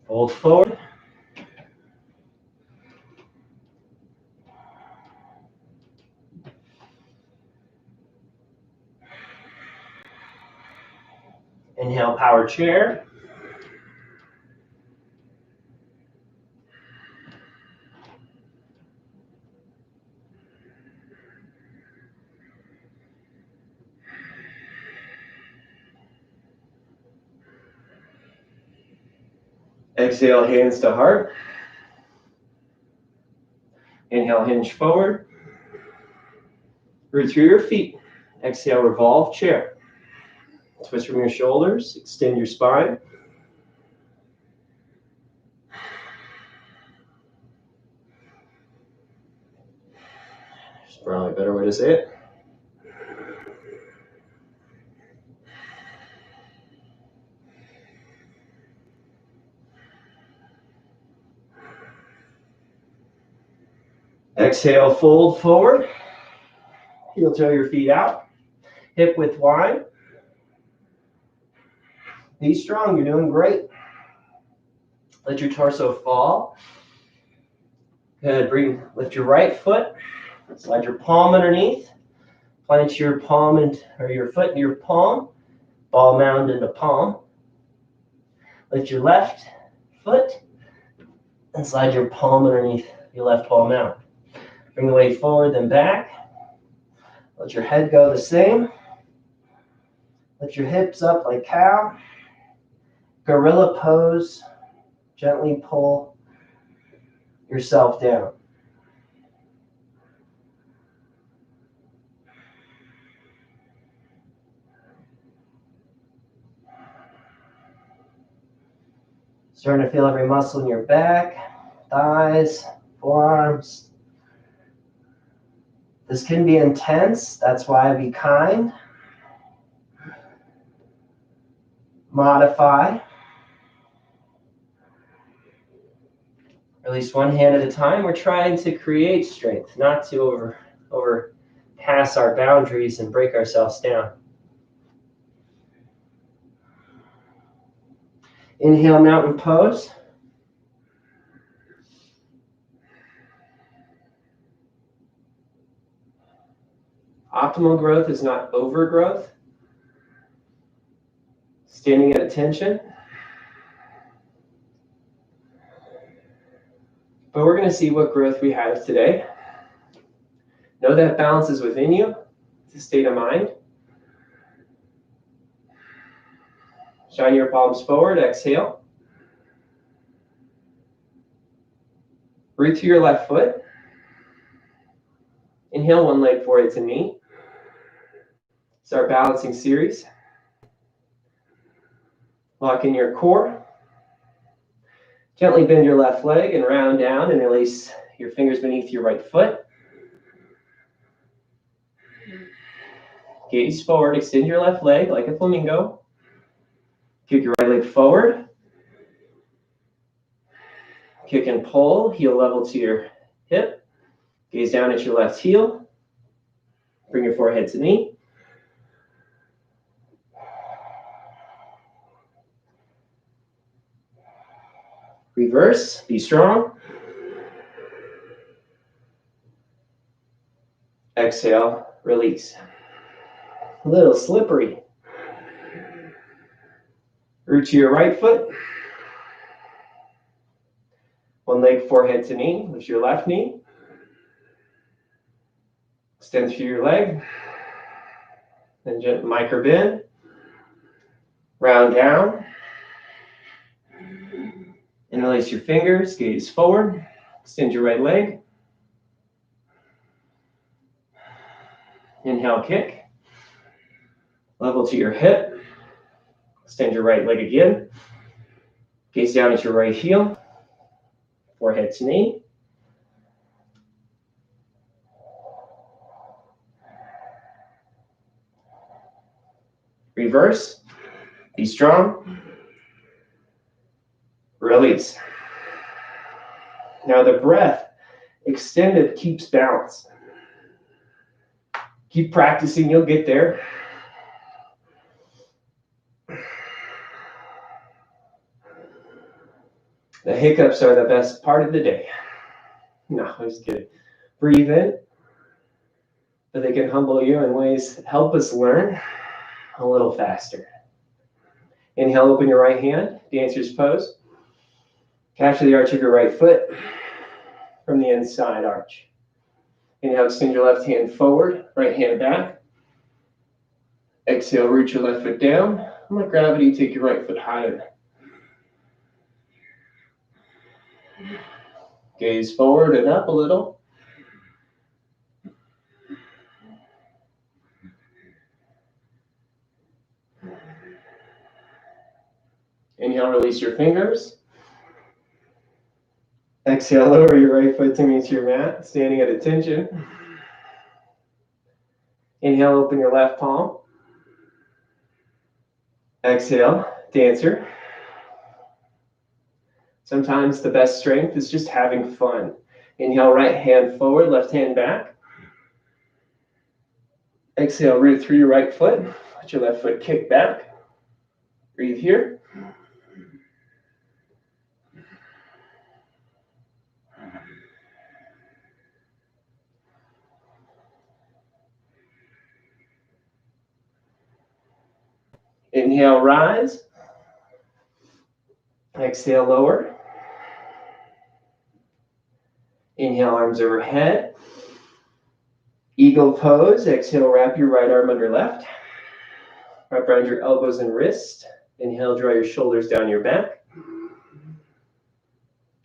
Fold forward. Inhale, power chair. Exhale, hands to heart. Inhale, hinge forward. Root through your feet. Exhale, revolve chair. Twist from your shoulders. Extend your spine. There's probably a better way to say it. Exhale, fold forward. Heel toe your feet out. Hip width wide. Be strong, you're doing great. Let your torso fall. Good, lift your right foot. Slide your palm underneath. Plant your palm or your foot in your palm. Ball mound into palm. Lift your left foot and slide your palm underneath your left ball mound. Bring the weight forward, then back. Let your head go the same. Lift your hips up like cow. Gorilla pose. Gently pull yourself down. Starting to feel every muscle in your back, thighs, forearms. This can be intense. That's why be kind. Modify. Release one hand at a time. We're trying to create strength, not to overpass our boundaries and break ourselves down. Inhale, mountain pose. Optimal growth is not overgrowth. Standing at attention. But we're going to see what growth we have today. Know that balance is within you. It's a state of mind. Shine your palms forward, exhale. Root to your left foot. Inhale, one leg, forehead to knee. Start balancing series. Lock in your core. Gently bend your left leg and round down and release your fingers beneath your right foot. Gaze forward, extend your left leg like a flamingo. Kick your right leg forward. Kick and pull, heel level to your hip. Gaze down at your left heel. Bring your forehead to knee. Reverse, be strong. Exhale, release. A little slippery. Root to your right foot. One leg, forehead to knee. Lift your left knee. Extend through your leg. Then gentle micro bend. Round down. And release your fingers. Gaze forward. Extend your right leg. Inhale, kick. Level to your hip. Extend your right leg again. Gaze down at your right heel. Forehead to knee. Reverse. Be strong. Release. Now the breath extended keeps balance. Keep practicing, you'll get there. The hiccups are the best part of the day. No, I'm just kidding. Breathe in, but they can humble you in ways that help us learn a little faster. Inhale, open your right hand, dancer's pose. Capture the arch of your right foot from the inside arch. Inhale, extend your left hand forward, right hand back. Exhale, root your left foot down. And let gravity take your right foot higher. Gaze forward and up a little. Inhale, release your fingers. Exhale, lower your right foot to meet your mat, standing at attention. Inhale, open your left palm. Exhale, dancer. Sometimes the best strength is just having fun. Inhale, right hand forward, left hand back. Exhale, root through your right foot. Let your left foot kick back. Breathe here. Inhale, rise. Exhale, lower. Inhale, arms overhead. Eagle pose. Exhale, wrap your right arm under left. Wrap around your elbows and wrists. Inhale, draw your shoulders down your back.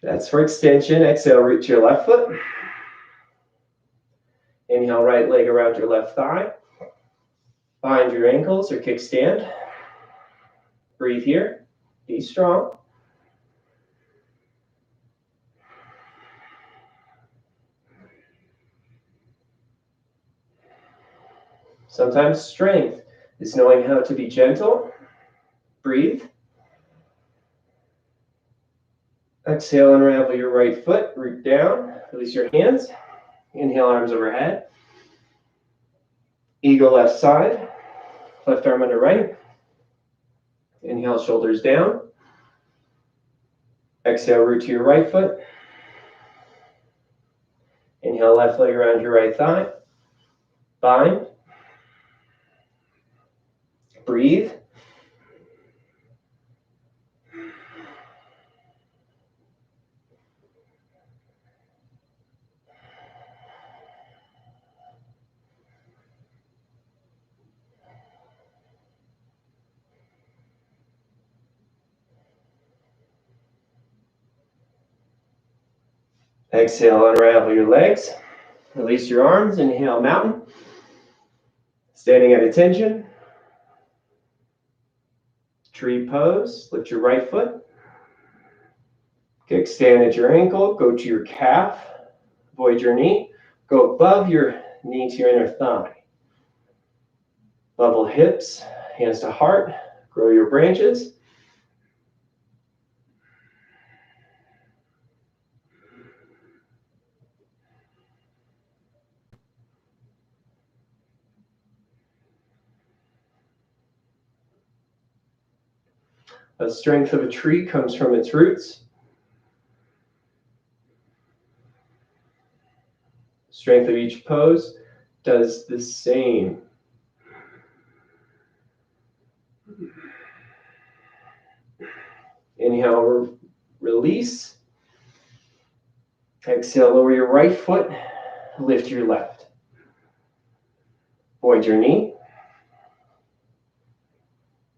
That's for extension. Exhale, root to your left foot. Inhale, right leg around your left thigh. Bind your ankles or kickstand. Breathe here. Be strong. Sometimes strength is knowing how to be gentle. Breathe. Exhale, unravel your right foot, root down, release your hands. Inhale, arms overhead. Eagle left side, left arm under right. Inhale, shoulders down. Exhale, root to your right foot. Inhale, left leg around your right thigh. Bind. Breathe. Exhale, unravel your legs. Release your arms. Inhale, mountain. Standing at attention. Tree pose. Lift your right foot. Kickstand at your ankle. Go to your calf. Avoid your knee. Go above your knee to your inner thigh. Level hips. Hands to heart. Grow your branches. The strength of a tree comes from its roots. Strength of each pose does the same. Inhale, release. Exhale, lower your right foot, lift your left. Avoid your knee.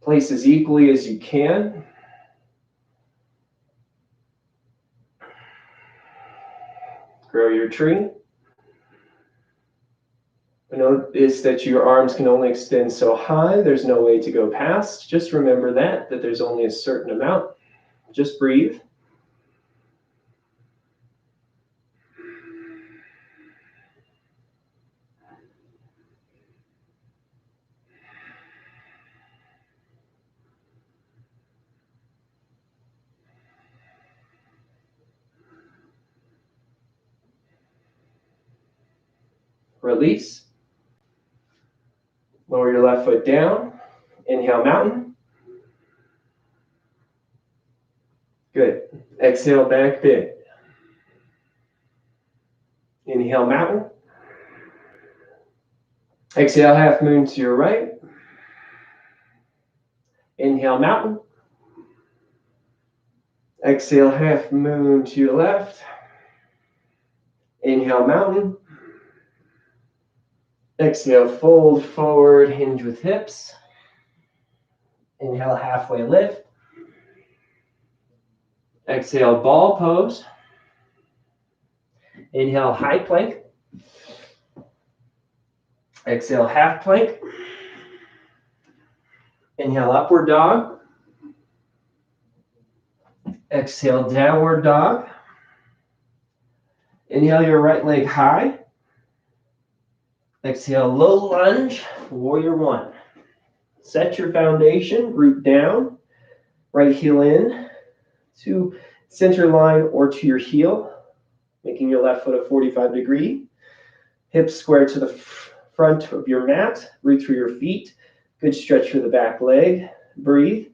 Place as equally as you can. Grow your tree. Notice that your arms can only extend so high. There's no way to go past. Just remember that there's only a certain amount. Just breathe. Release. Lower your left foot down. Inhale, mountain. Good. Exhale, back bend. Inhale, mountain. Exhale, half moon to your right. Inhale, mountain. Exhale, half moon to your left. Inhale, mountain. Exhale, fold forward, hinge with hips. Inhale, halfway lift. Exhale, ball pose. Inhale, high plank. Exhale, half plank. Inhale, upward dog. Exhale, downward dog. Inhale your right leg high. Exhale, low lunge, warrior one. Set your foundation, root down, right heel in to center line or to your heel, making your left foot a 45-degree. Hips square to the front of your mat, root through your feet. Good stretch for the back leg. Breathe.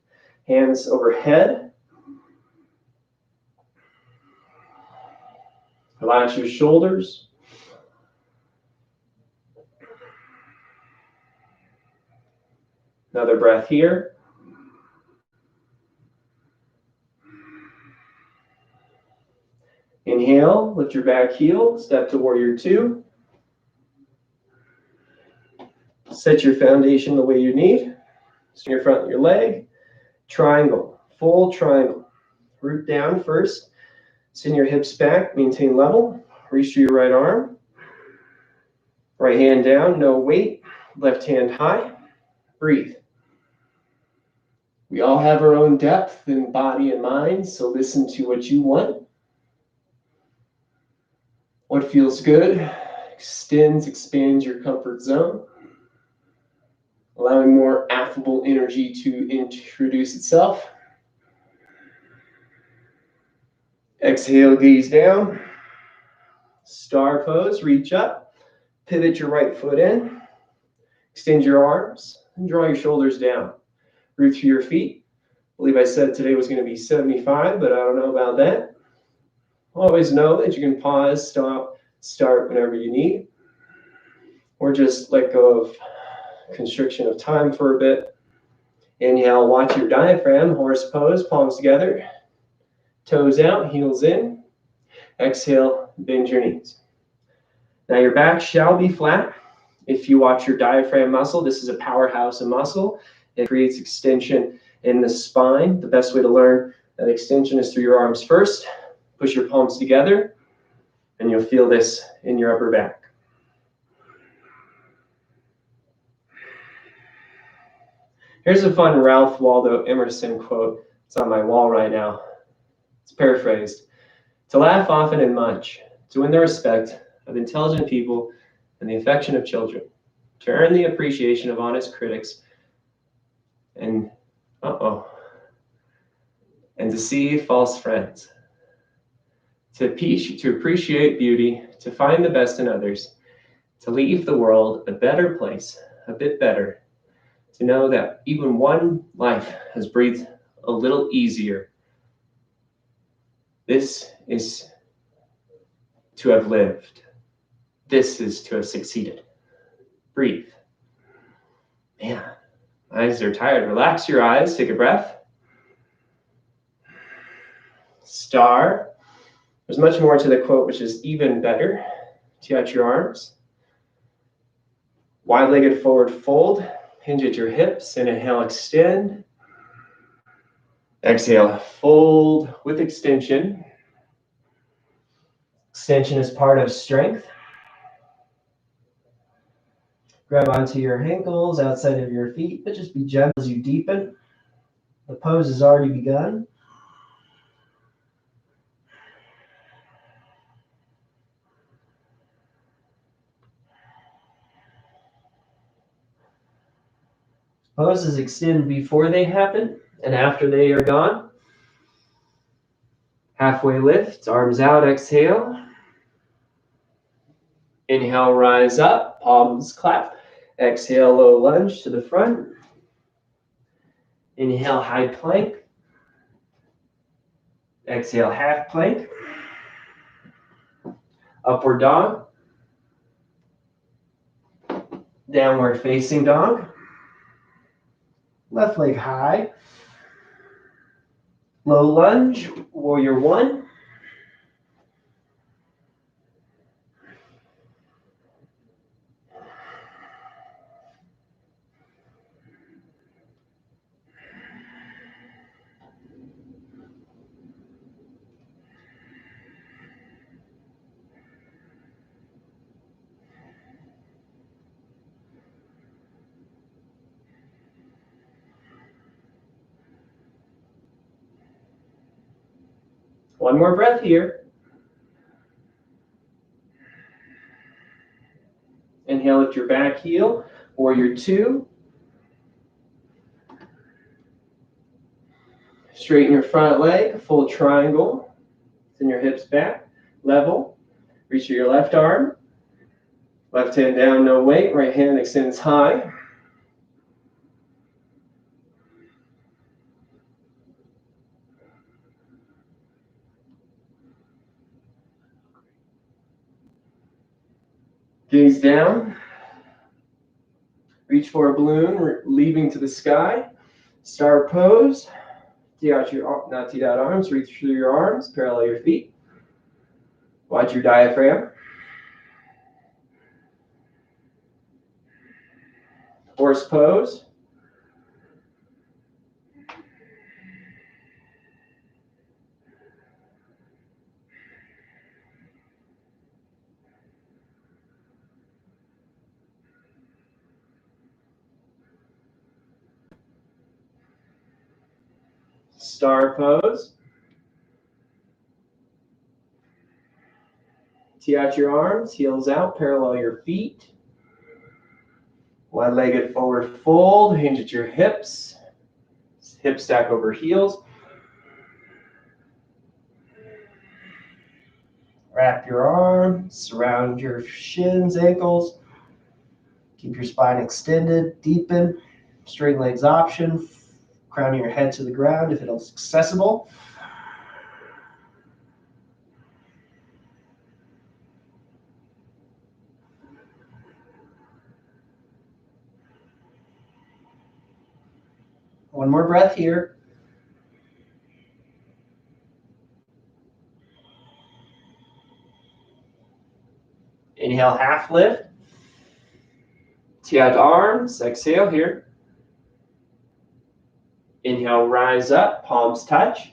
Hands overhead. Relax your shoulders. Another breath here. Inhale, lift your back heel, step to warrior two. Set your foundation the way you need. So your front of your leg, triangle, full triangle. Root down first, send your hips back, maintain level. Reach through your right arm. Right hand down, no weight. Left hand high. Breathe. We all have our own depth in body and mind, so listen to what you want. What feels good extends, expands your comfort zone, allowing more affable energy to introduce itself. Exhale, gaze down. Star pose, reach up. Pivot your right foot in. Extend your arms and draw your shoulders down. Root through your feet. I believe I said today was going to be 75, but I don't know about that. Always know that you can pause, stop, start whenever you need. Or just let go of constriction of time for a bit. Inhale, watch your diaphragm, horse pose, palms together. Toes out, heels in. Exhale, bend your knees. Now your back shall be flat. If you watch your diaphragm muscle, this is a powerhouse of muscle. It creates extension in the spine. The best way to learn that extension is through your arms first. Push your palms together, and you'll feel this in your upper back. Here's a fun Ralph Waldo Emerson quote. It's on my wall right now. It's paraphrased. To laugh often and much, to win the respect of intelligent people and the affection of children, to earn the appreciation of honest critics, and deceive false friends, to appreciate beauty, to find the best in others, to leave the world a better place, a bit better, to know that even one life has breathed a little easier. This is to have lived. This is to have succeeded. Breathe. Man, eyes are tired. Relax your eyes. Take a breath. Star. There's much more to the quote, which is even better. Tee out your arms. Wide-legged forward fold. Hinge at your hips. Inhale, extend. Exhale, fold with extension. Extension is part of strength. Grab onto your ankles outside of your feet, but just be gentle as you deepen. The pose has already begun. Poses extend before they happen and after they are gone. Halfway lift, arms out, exhale. Inhale, rise up, palms clap. Exhale, low lunge to the front. Inhale, high plank. Exhale, half plank. Upward dog. Downward facing dog. Left leg high. Low lunge, warrior one. One more breath here. Inhale, lift your back heel, warrior two. Straighten your front leg, full triangle. Send your hips back, level. Reach your left arm. Left hand down, no weight. Right hand extends high. Gaze down. Reach for a balloon, leaving to the sky. Star pose. Tee out your, not teed out arms. Reach through your arms, parallel your feet. Watch your diaphragm. Horse pose. Star pose. Tee out your arms, heels out, parallel your feet. Wide-legged forward fold, hinge at your hips. Hips stack over heels. Wrap your arms, surround your shins, ankles. Keep your spine extended, deepen. Straight legs option. Crowning your head to the ground if it's accessible. One more breath here. Inhale, half lift. Tee out arms, exhale here. Inhale, rise up, palms touch.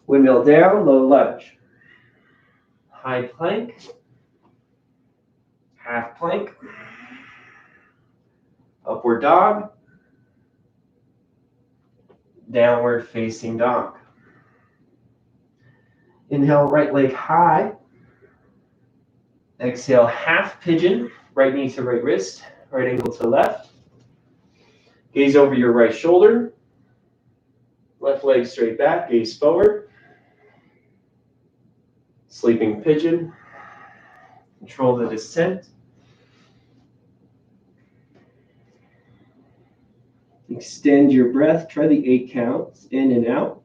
Windmill down, low lunge. High plank. Half plank. Upward dog. downward facing dog. Inhale, right leg high. Exhale, half pigeon, right knee to right wrist, right ankle to left. Gaze over your right shoulder. Left leg straight back, gaze forward. Sleeping pigeon. Control the descent. Extend your breath. Try the 8 counts in and out.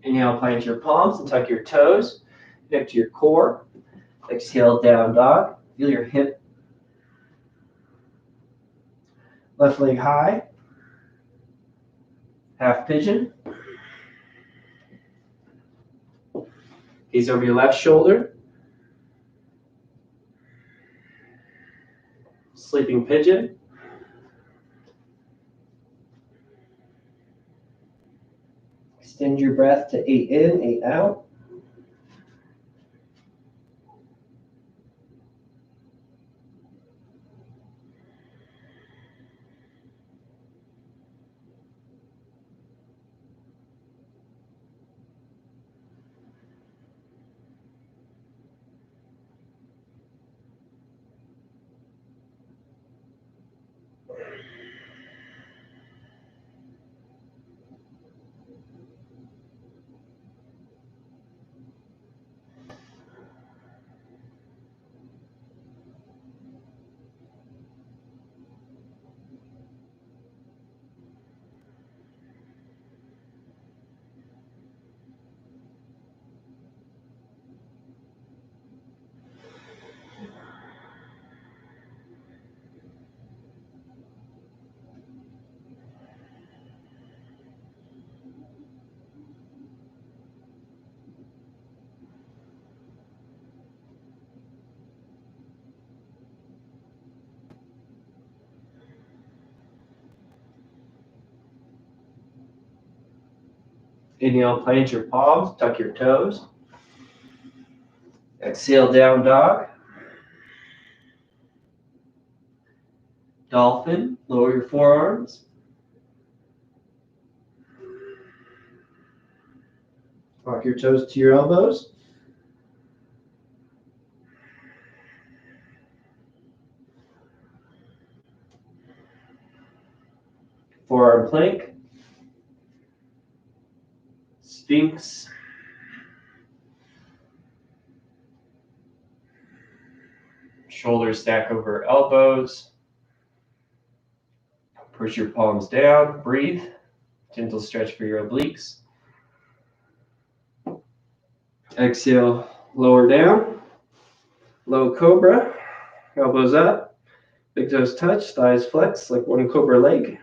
Inhale, plant your palms and tuck your toes. Connect to your core. Exhale, down dog. Feel your hip. Left leg high. Half pigeon. Gaze over your left shoulder. Sleeping pigeon. Extend your breath to 8 in, 8 out. Inhale, plant your palms, tuck your toes. Exhale, down dog. Dolphin, lower your forearms. Walk your toes to your elbows. Forearm plank. Sphinx. Shoulders stack over elbows. Push your palms down. Breathe. Gentle stretch for your obliques. Exhale, lower down. Low cobra. Elbows up. Big toes touch. Thighs flex like one cobra leg.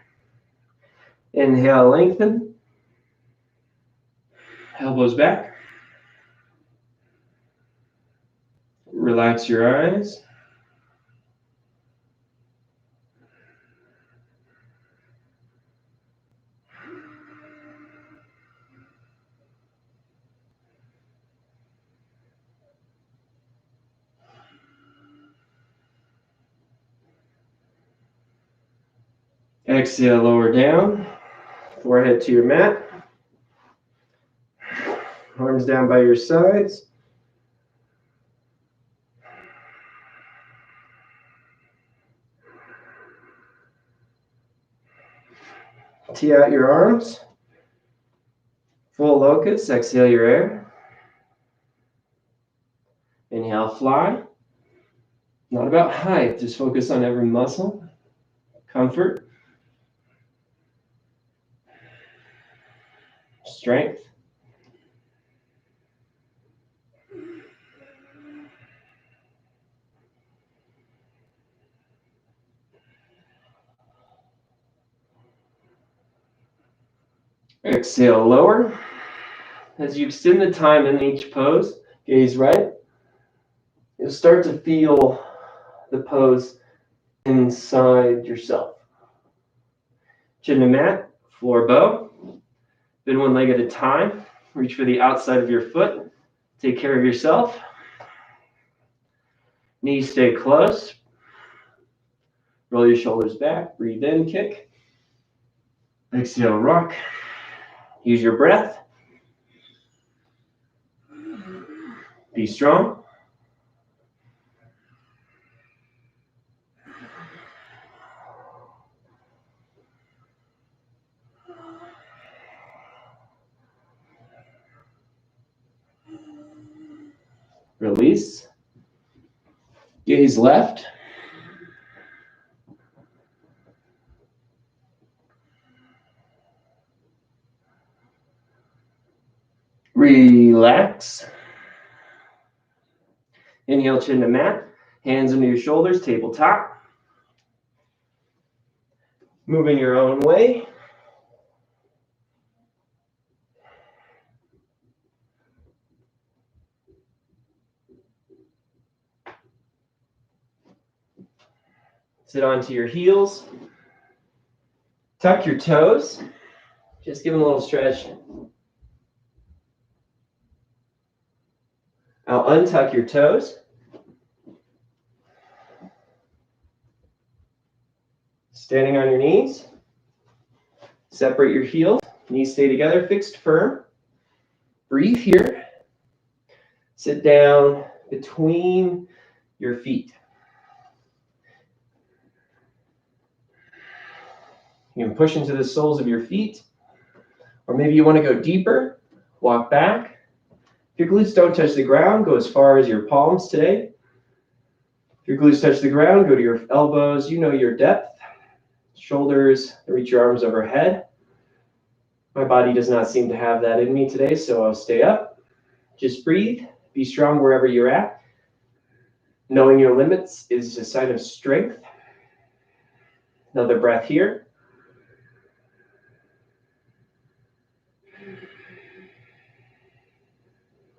Inhale, lengthen. Elbows back. Relax your eyes. Exhale, lower down. Forehead to your mat. Arms down by your sides. Tee out your arms. Full locust. Exhale your air. Inhale, fly. Not about height, just focus on every muscle, comfort, strength. Exhale, lower. As you extend the time in each pose, gaze right. You'll start to feel the pose inside yourself. Chin to mat, floor bow. Bend one leg at a time. Reach for the outside of your foot. Take care of yourself. Knees stay close. Roll your shoulders back. Breathe in, kick. Exhale, rock. Use your breath. Be strong. Release. Gaze left. Relax. Inhale, chin to mat. Hands under your shoulders, tabletop. Moving your own way. Sit onto your heels. Tuck your toes. Just give them a little stretch. Now untuck your toes. Standing on your knees. Separate your heels. Knees stay together, fixed firm. Breathe here. Sit down between your feet. You can push into the soles of your feet, or maybe you want to go deeper. Walk back. If your glutes don't touch the ground, go as far as your palms today. If your glutes touch the ground, go to your elbows. You know your depth. Shoulders, reach your arms overhead. My body does not seem to have that in me today, so I'll stay up. Just breathe. Be strong wherever you're at. Knowing your limits is a sign of strength. Another breath here.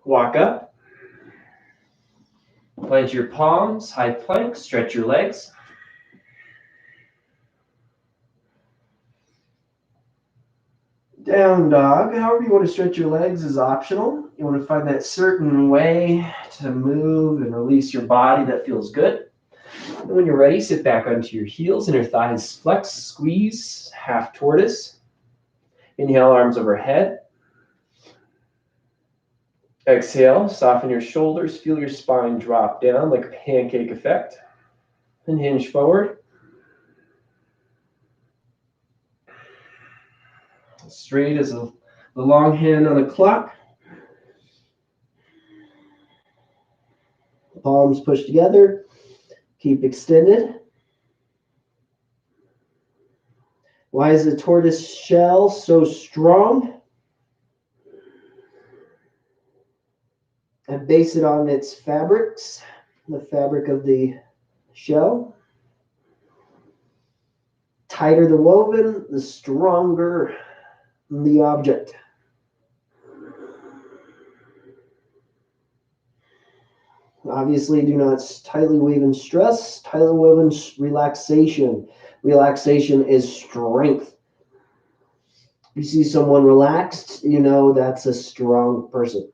Walk up. Plant your palms, high plank, stretch your legs. Down dog. However you want to stretch your legs is optional. You want to find that certain way to move and release your body that feels good. And when you're ready, sit back onto your heels, inner thighs flex, squeeze, half tortoise. Inhale, arms overhead. Exhale, soften your shoulders, feel your spine drop down like a pancake effect. And hinge forward. Straight as the long hand on a clock. Palms pushed together. Keep extended. Why is the tortoise shell so strong? And base it on its fabrics, the fabric of the shell. Tighter the woven, the stronger the object. Obviously, do not tightly weave in stress. Tightly woven relaxation. Relaxation is strength. You see someone relaxed, you know that's a strong person.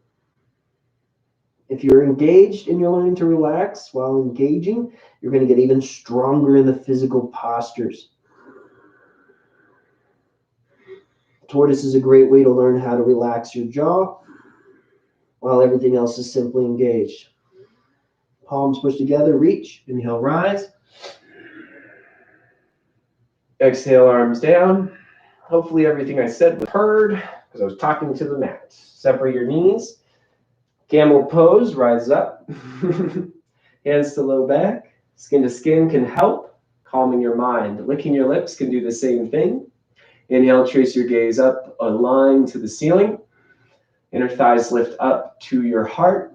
If you're engaged and you're learning to relax while engaging, you're going to get even stronger in the physical postures. Tortoise is a great way to learn how to relax your jaw while everything else is simply engaged. Palms pushed together, reach, inhale, rise. Exhale, arms down. Hopefully everything I said was heard because I was talking to the mat. Separate your knees. Camel pose, rise up. Hands to low back. Skin to skin can help calming your mind. Licking your lips can do the same thing. Inhale, trace your gaze up a line to the ceiling. Inner thighs lift up to your heart.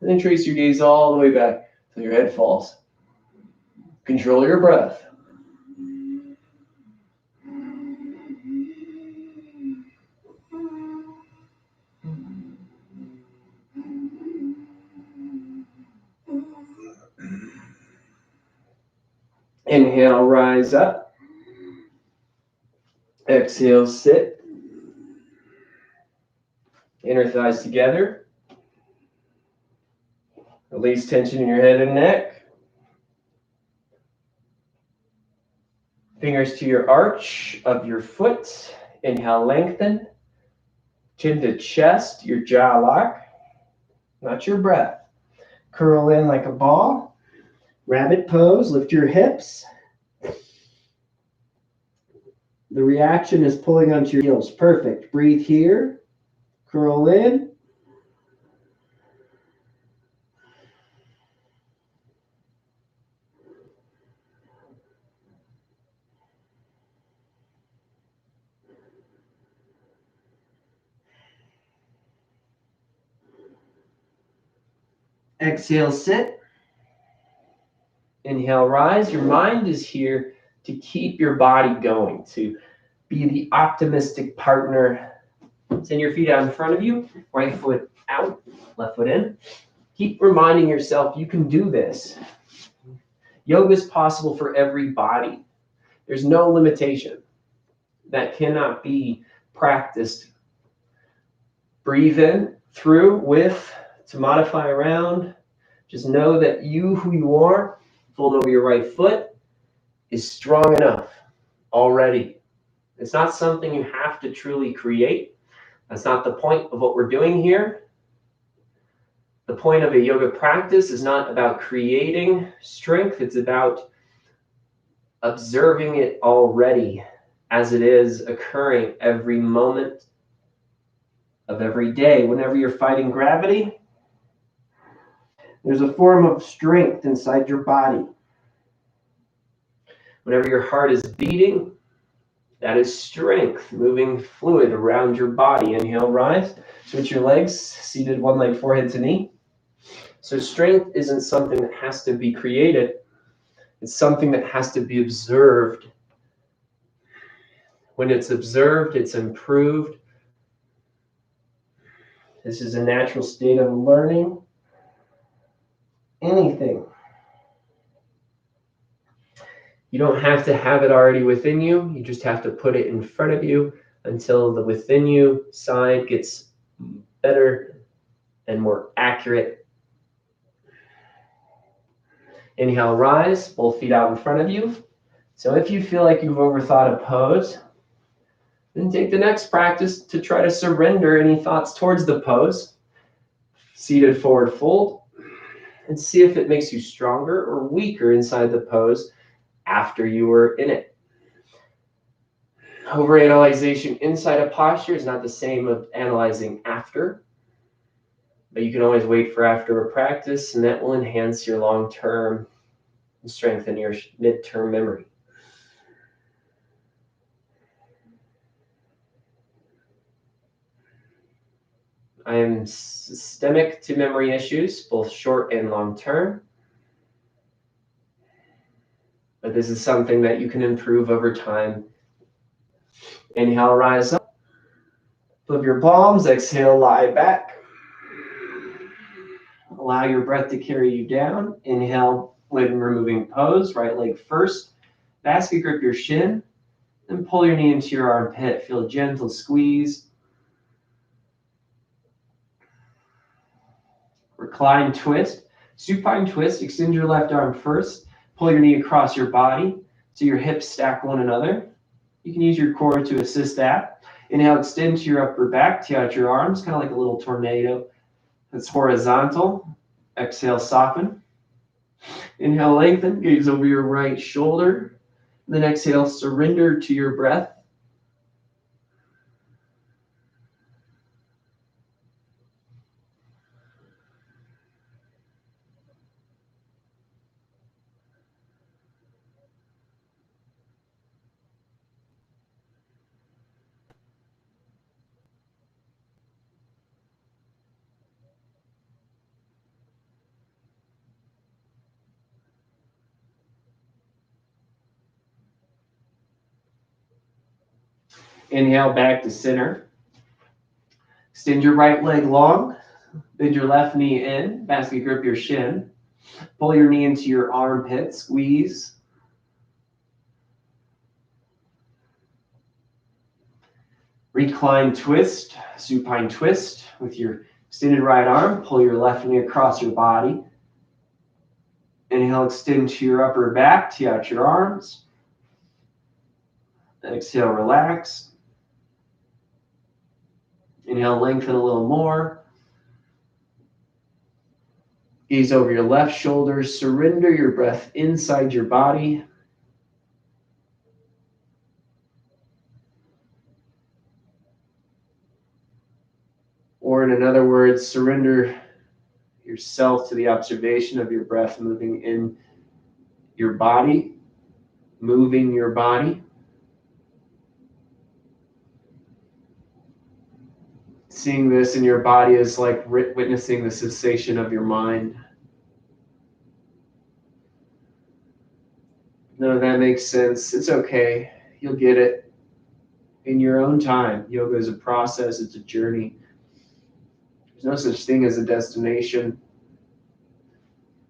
And then trace your gaze all the way back till your head falls. Control your breath. Inhale, rise up. Exhale, sit. Inner thighs together. Release tension in your head and neck. Fingers to your arch of your foot. Inhale, lengthen. Chin to chest, your jaw lock. Not your breath. Curl in like a ball. Rabbit pose, lift your hips. The reaction is pulling onto your heels. Perfect. Breathe here. Curl in. Exhale, sit. Inhale, rise. Your mind is here to keep your body going, to be the optimistic partner. Send your feet out in front of you. Right foot out, left foot in. Keep reminding yourself you can do this. Yoga is possible for every body. There's no limitation that cannot be practiced. Breathe in, through, with, to modify around. Just know that you, who you are, fold over your right foot, is strong enough already. It's not something you have to truly create. That's not the point of what we're doing here. The point of a yoga practice is not about creating strength. It's about observing it already as it is occurring every moment of every day. Whenever you're fighting gravity, there's a form of strength inside your body. Whenever your heart is beating, that is strength, moving fluid around your body. Inhale, rise. Switch your legs, seated one leg forehead to knee. So strength isn't something that has to be created. It's something that has to be observed. When it's observed, it's improved. This is a natural state of learning anything. You don't have to have it already within you. You just have to put it in front of you until the within you side gets better and more accurate. Inhale, rise, both feet out in front of you. So if you feel like you've overthought a pose, then take the next practice to try to surrender any thoughts towards the pose. Seated forward fold, and see if it makes you stronger or weaker inside the pose after you were in it. Overanalyzation inside a posture is not the same as analyzing after, but you can always wait for after a practice, and that will enhance your long-term and strengthen your mid-term memory. I am systemic to memory issues, both short and long-term. But this is something that you can improve over time. Inhale, rise up. Flip your palms, exhale, lie back. Allow your breath to carry you down. Inhale, when removing pose, right leg first. Basket grip your shin, then pull your knee into your armpit. Feel a gentle squeeze. Recline twist. Supine twist, extend your left arm first. Pull your knee across your body so your hips stack one another. You can use your core to assist that. Inhale, extend to your upper back, tee out your arms, kind of like a little tornado. That's horizontal. Exhale, soften. Inhale, lengthen, gaze over your right shoulder. Then exhale, surrender to your breath. Inhale back to center. Extend your right leg long. Bend your left knee in. Basket grip your shin. Pull your knee into your armpit. Squeeze. Recline twist, supine twist with your extended right arm. Pull your left knee across your body. Inhale, extend to your upper back, tee out your arms. Exhale, relax. Inhale, lengthen a little more. Gaze over your left shoulder. Surrender your breath inside your body. Or in other words, surrender yourself to the observation of your breath moving in your body, moving your body. Seeing this in your body is like witnessing the cessation of your mind. None of that makes sense. It's okay. You'll get it in your own time. Yoga is a process. It's a journey. There's no such thing as a destination.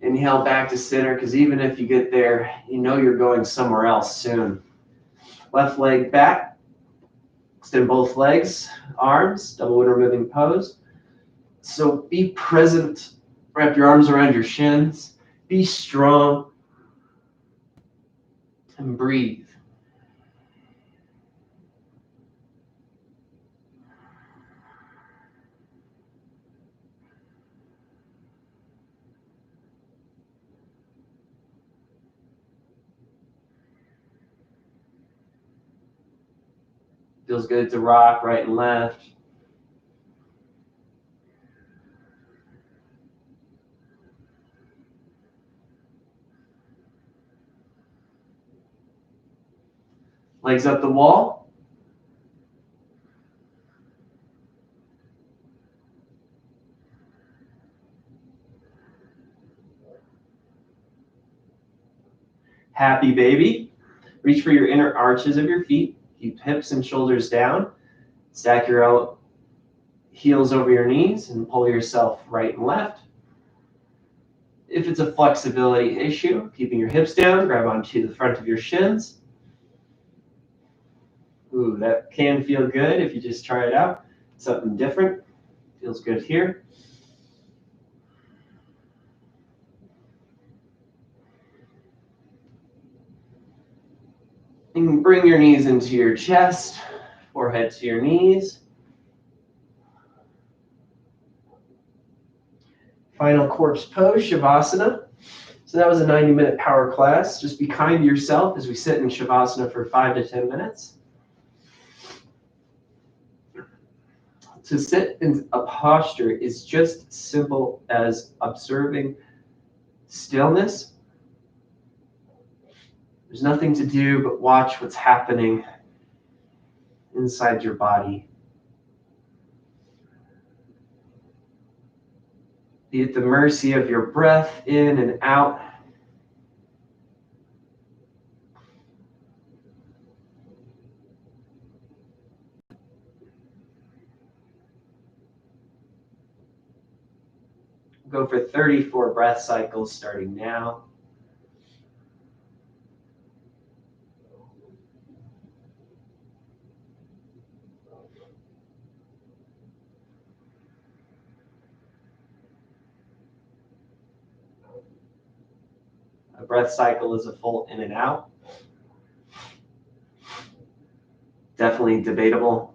Inhale back to center, because even if you get there, you know you're going somewhere else soon. Left leg back. Extend both legs, arms, double window moving pose. So be present. Wrap your arms around your shins. Be strong. And breathe. Feels good to rock right and left. Legs up the wall. Happy baby. Reach for your inner arches of your feet. Keep hips and shoulders down. Stack your heels over your knees and pull yourself right and left. If it's a flexibility issue, keeping your hips down, grab onto the front of your shins. Ooh, that can feel good if you just try it out. Something different. Feels good here. And bring your knees into your chest, forehead to your knees. Final corpse pose, Shavasana. So that was a 90-minute power class. Just be kind to yourself as we sit in Shavasana for 5 to 10 minutes. To sit in a posture is just simple as observing stillness. There's nothing to do but watch what's happening inside your body. Be at the mercy of your breath in and out. Go for 34 breath cycles starting now. A breath cycle is a full in and out. Definitely debatable.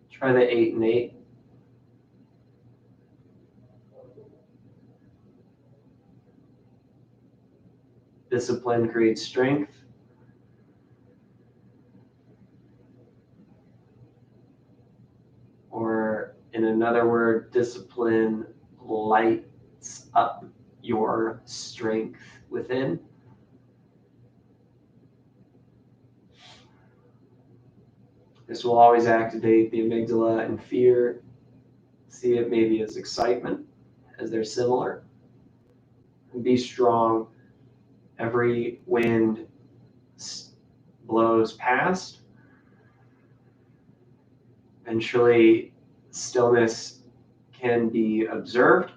Try the 8 and 8. Discipline creates strength. Or in another word, discipline lights up your strength within. This will always activate the amygdala and fear. See it maybe as excitement, as they're similar. And be strong. Every wind blows past. Eventually, stillness can be observed.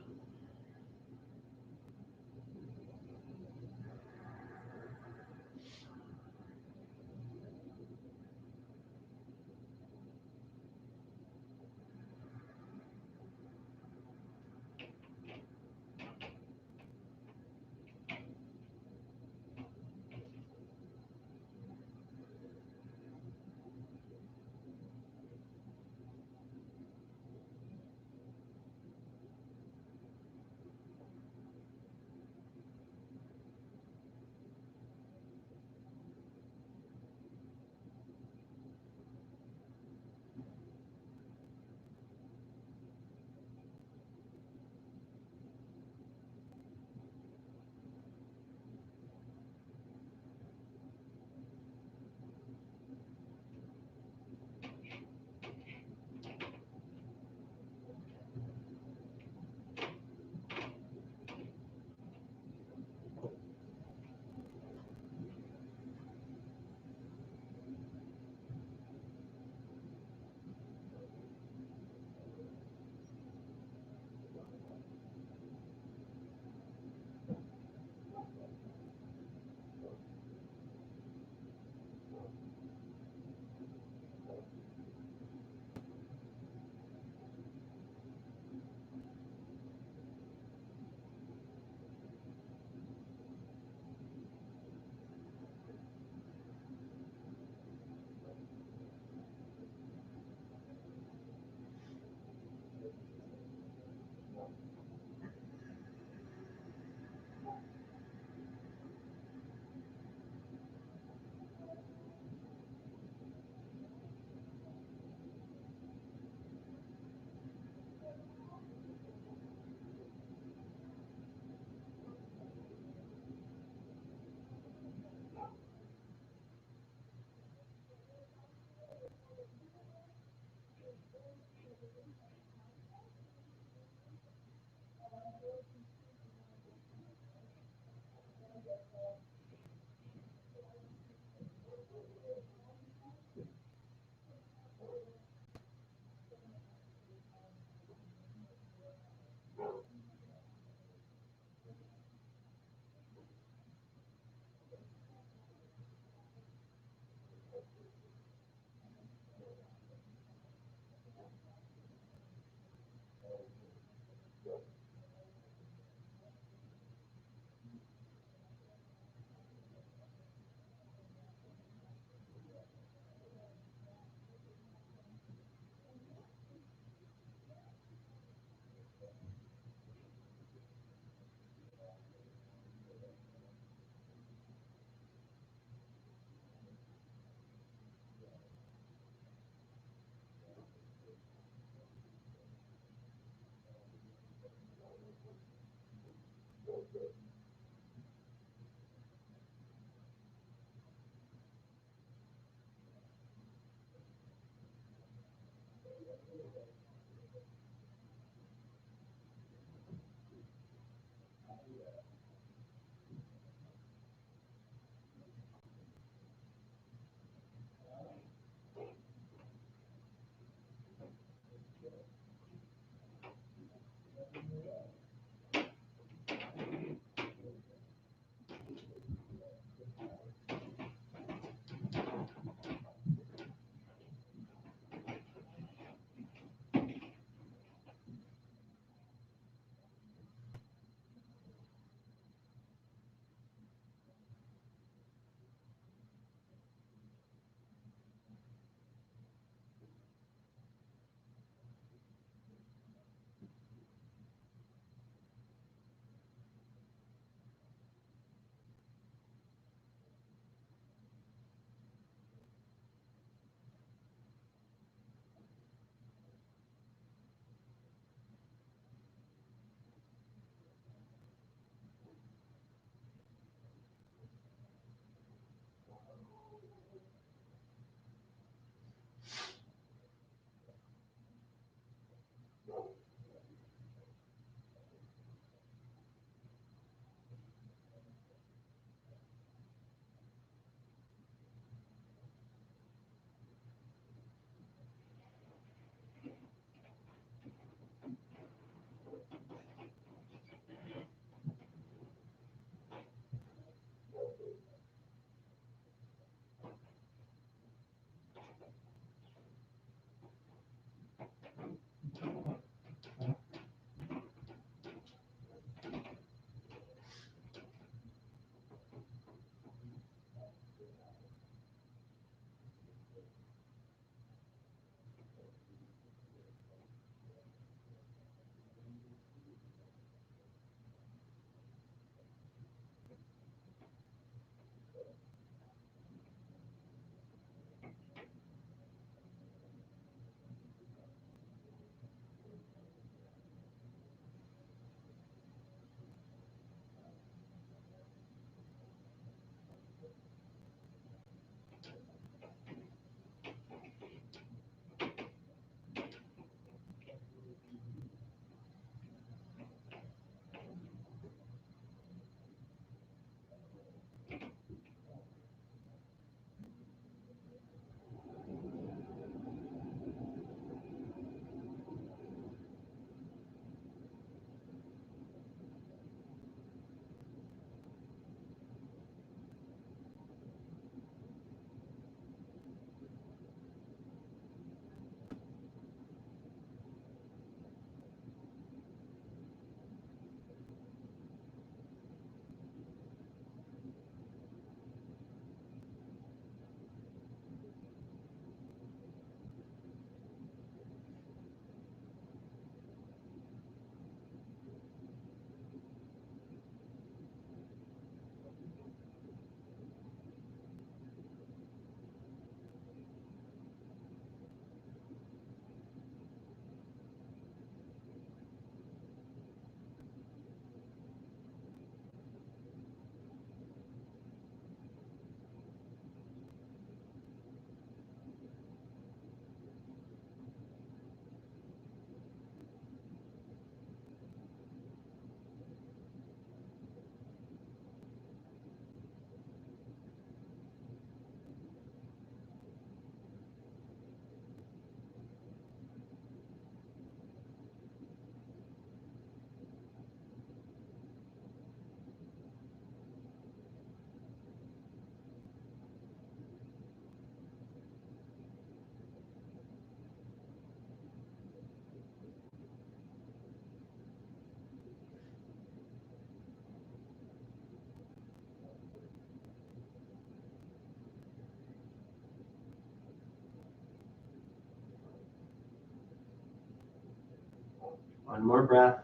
One more breath.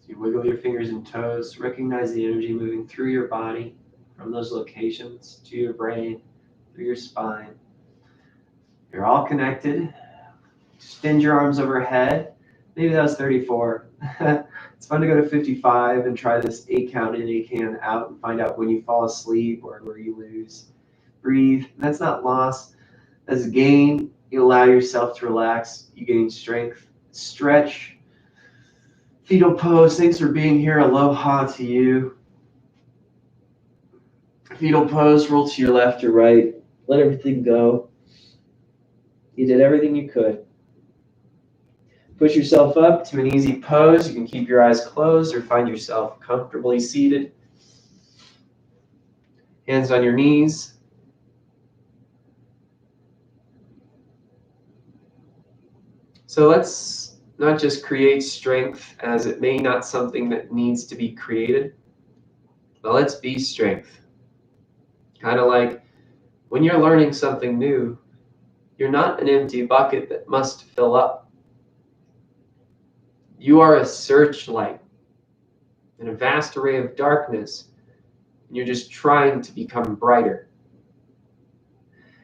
As you wiggle your fingers and toes, recognize the energy moving through your body from those locations to your brain, through your spine. You're all connected. Extend your arms overhead. Maybe that was 34. It's fun to go to 55 and try this 8 count in, 8 count out, and find out when you fall asleep or where you lose. Breathe. That's not loss. That's gain. You allow yourself to relax. You gain strength. Stretch. Fetal pose. Thanks for being here. Aloha to you. Fetal pose. Roll to your left or right. Let everything go. You did everything you could. Push yourself up to an easy pose. You can keep your eyes closed or find yourself comfortably seated. Hands on your knees. So let's not just create strength, as it may not something that needs to be created, but let's be strength. Kind of like when you're learning something new, you're not an empty bucket that must fill up. You are a searchlight in a vast array of darkness, and you're just trying to become brighter.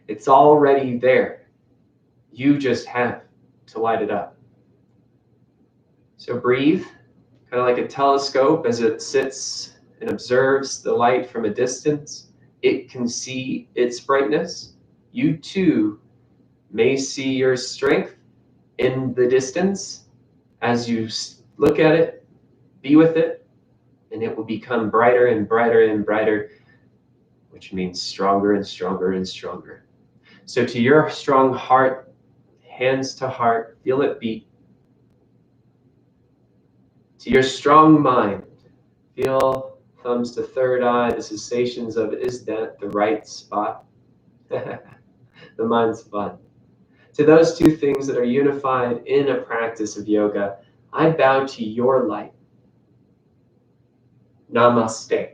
It's already there. You just have to light it up. So breathe, kind of like a telescope as it sits and observes the light from a distance. It can see its brightness. You too may see your strength in the distance. As you look at it, be with it, and it will become brighter and brighter and brighter, which means stronger and stronger and stronger. So to your strong heart, hands to heart, feel it beat. To your strong mind, feel thumbs to third eye, the sensations of, is that the right spot? The mind spot. To those two things that are unified in a practice of yoga, I bow to your light. Namaste.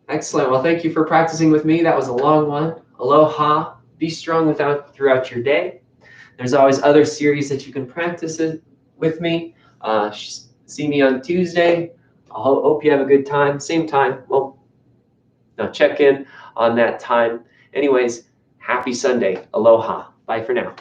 Excellent. Well, thank you for practicing with me. That was a long one. Aloha. Be strong throughout your day. There's always other series that you can practice it with me. See me on Tuesday. I hope you have a good time. Same time. Well, now check in on that time. Anyways, happy Sunday. Aloha. Bye for now.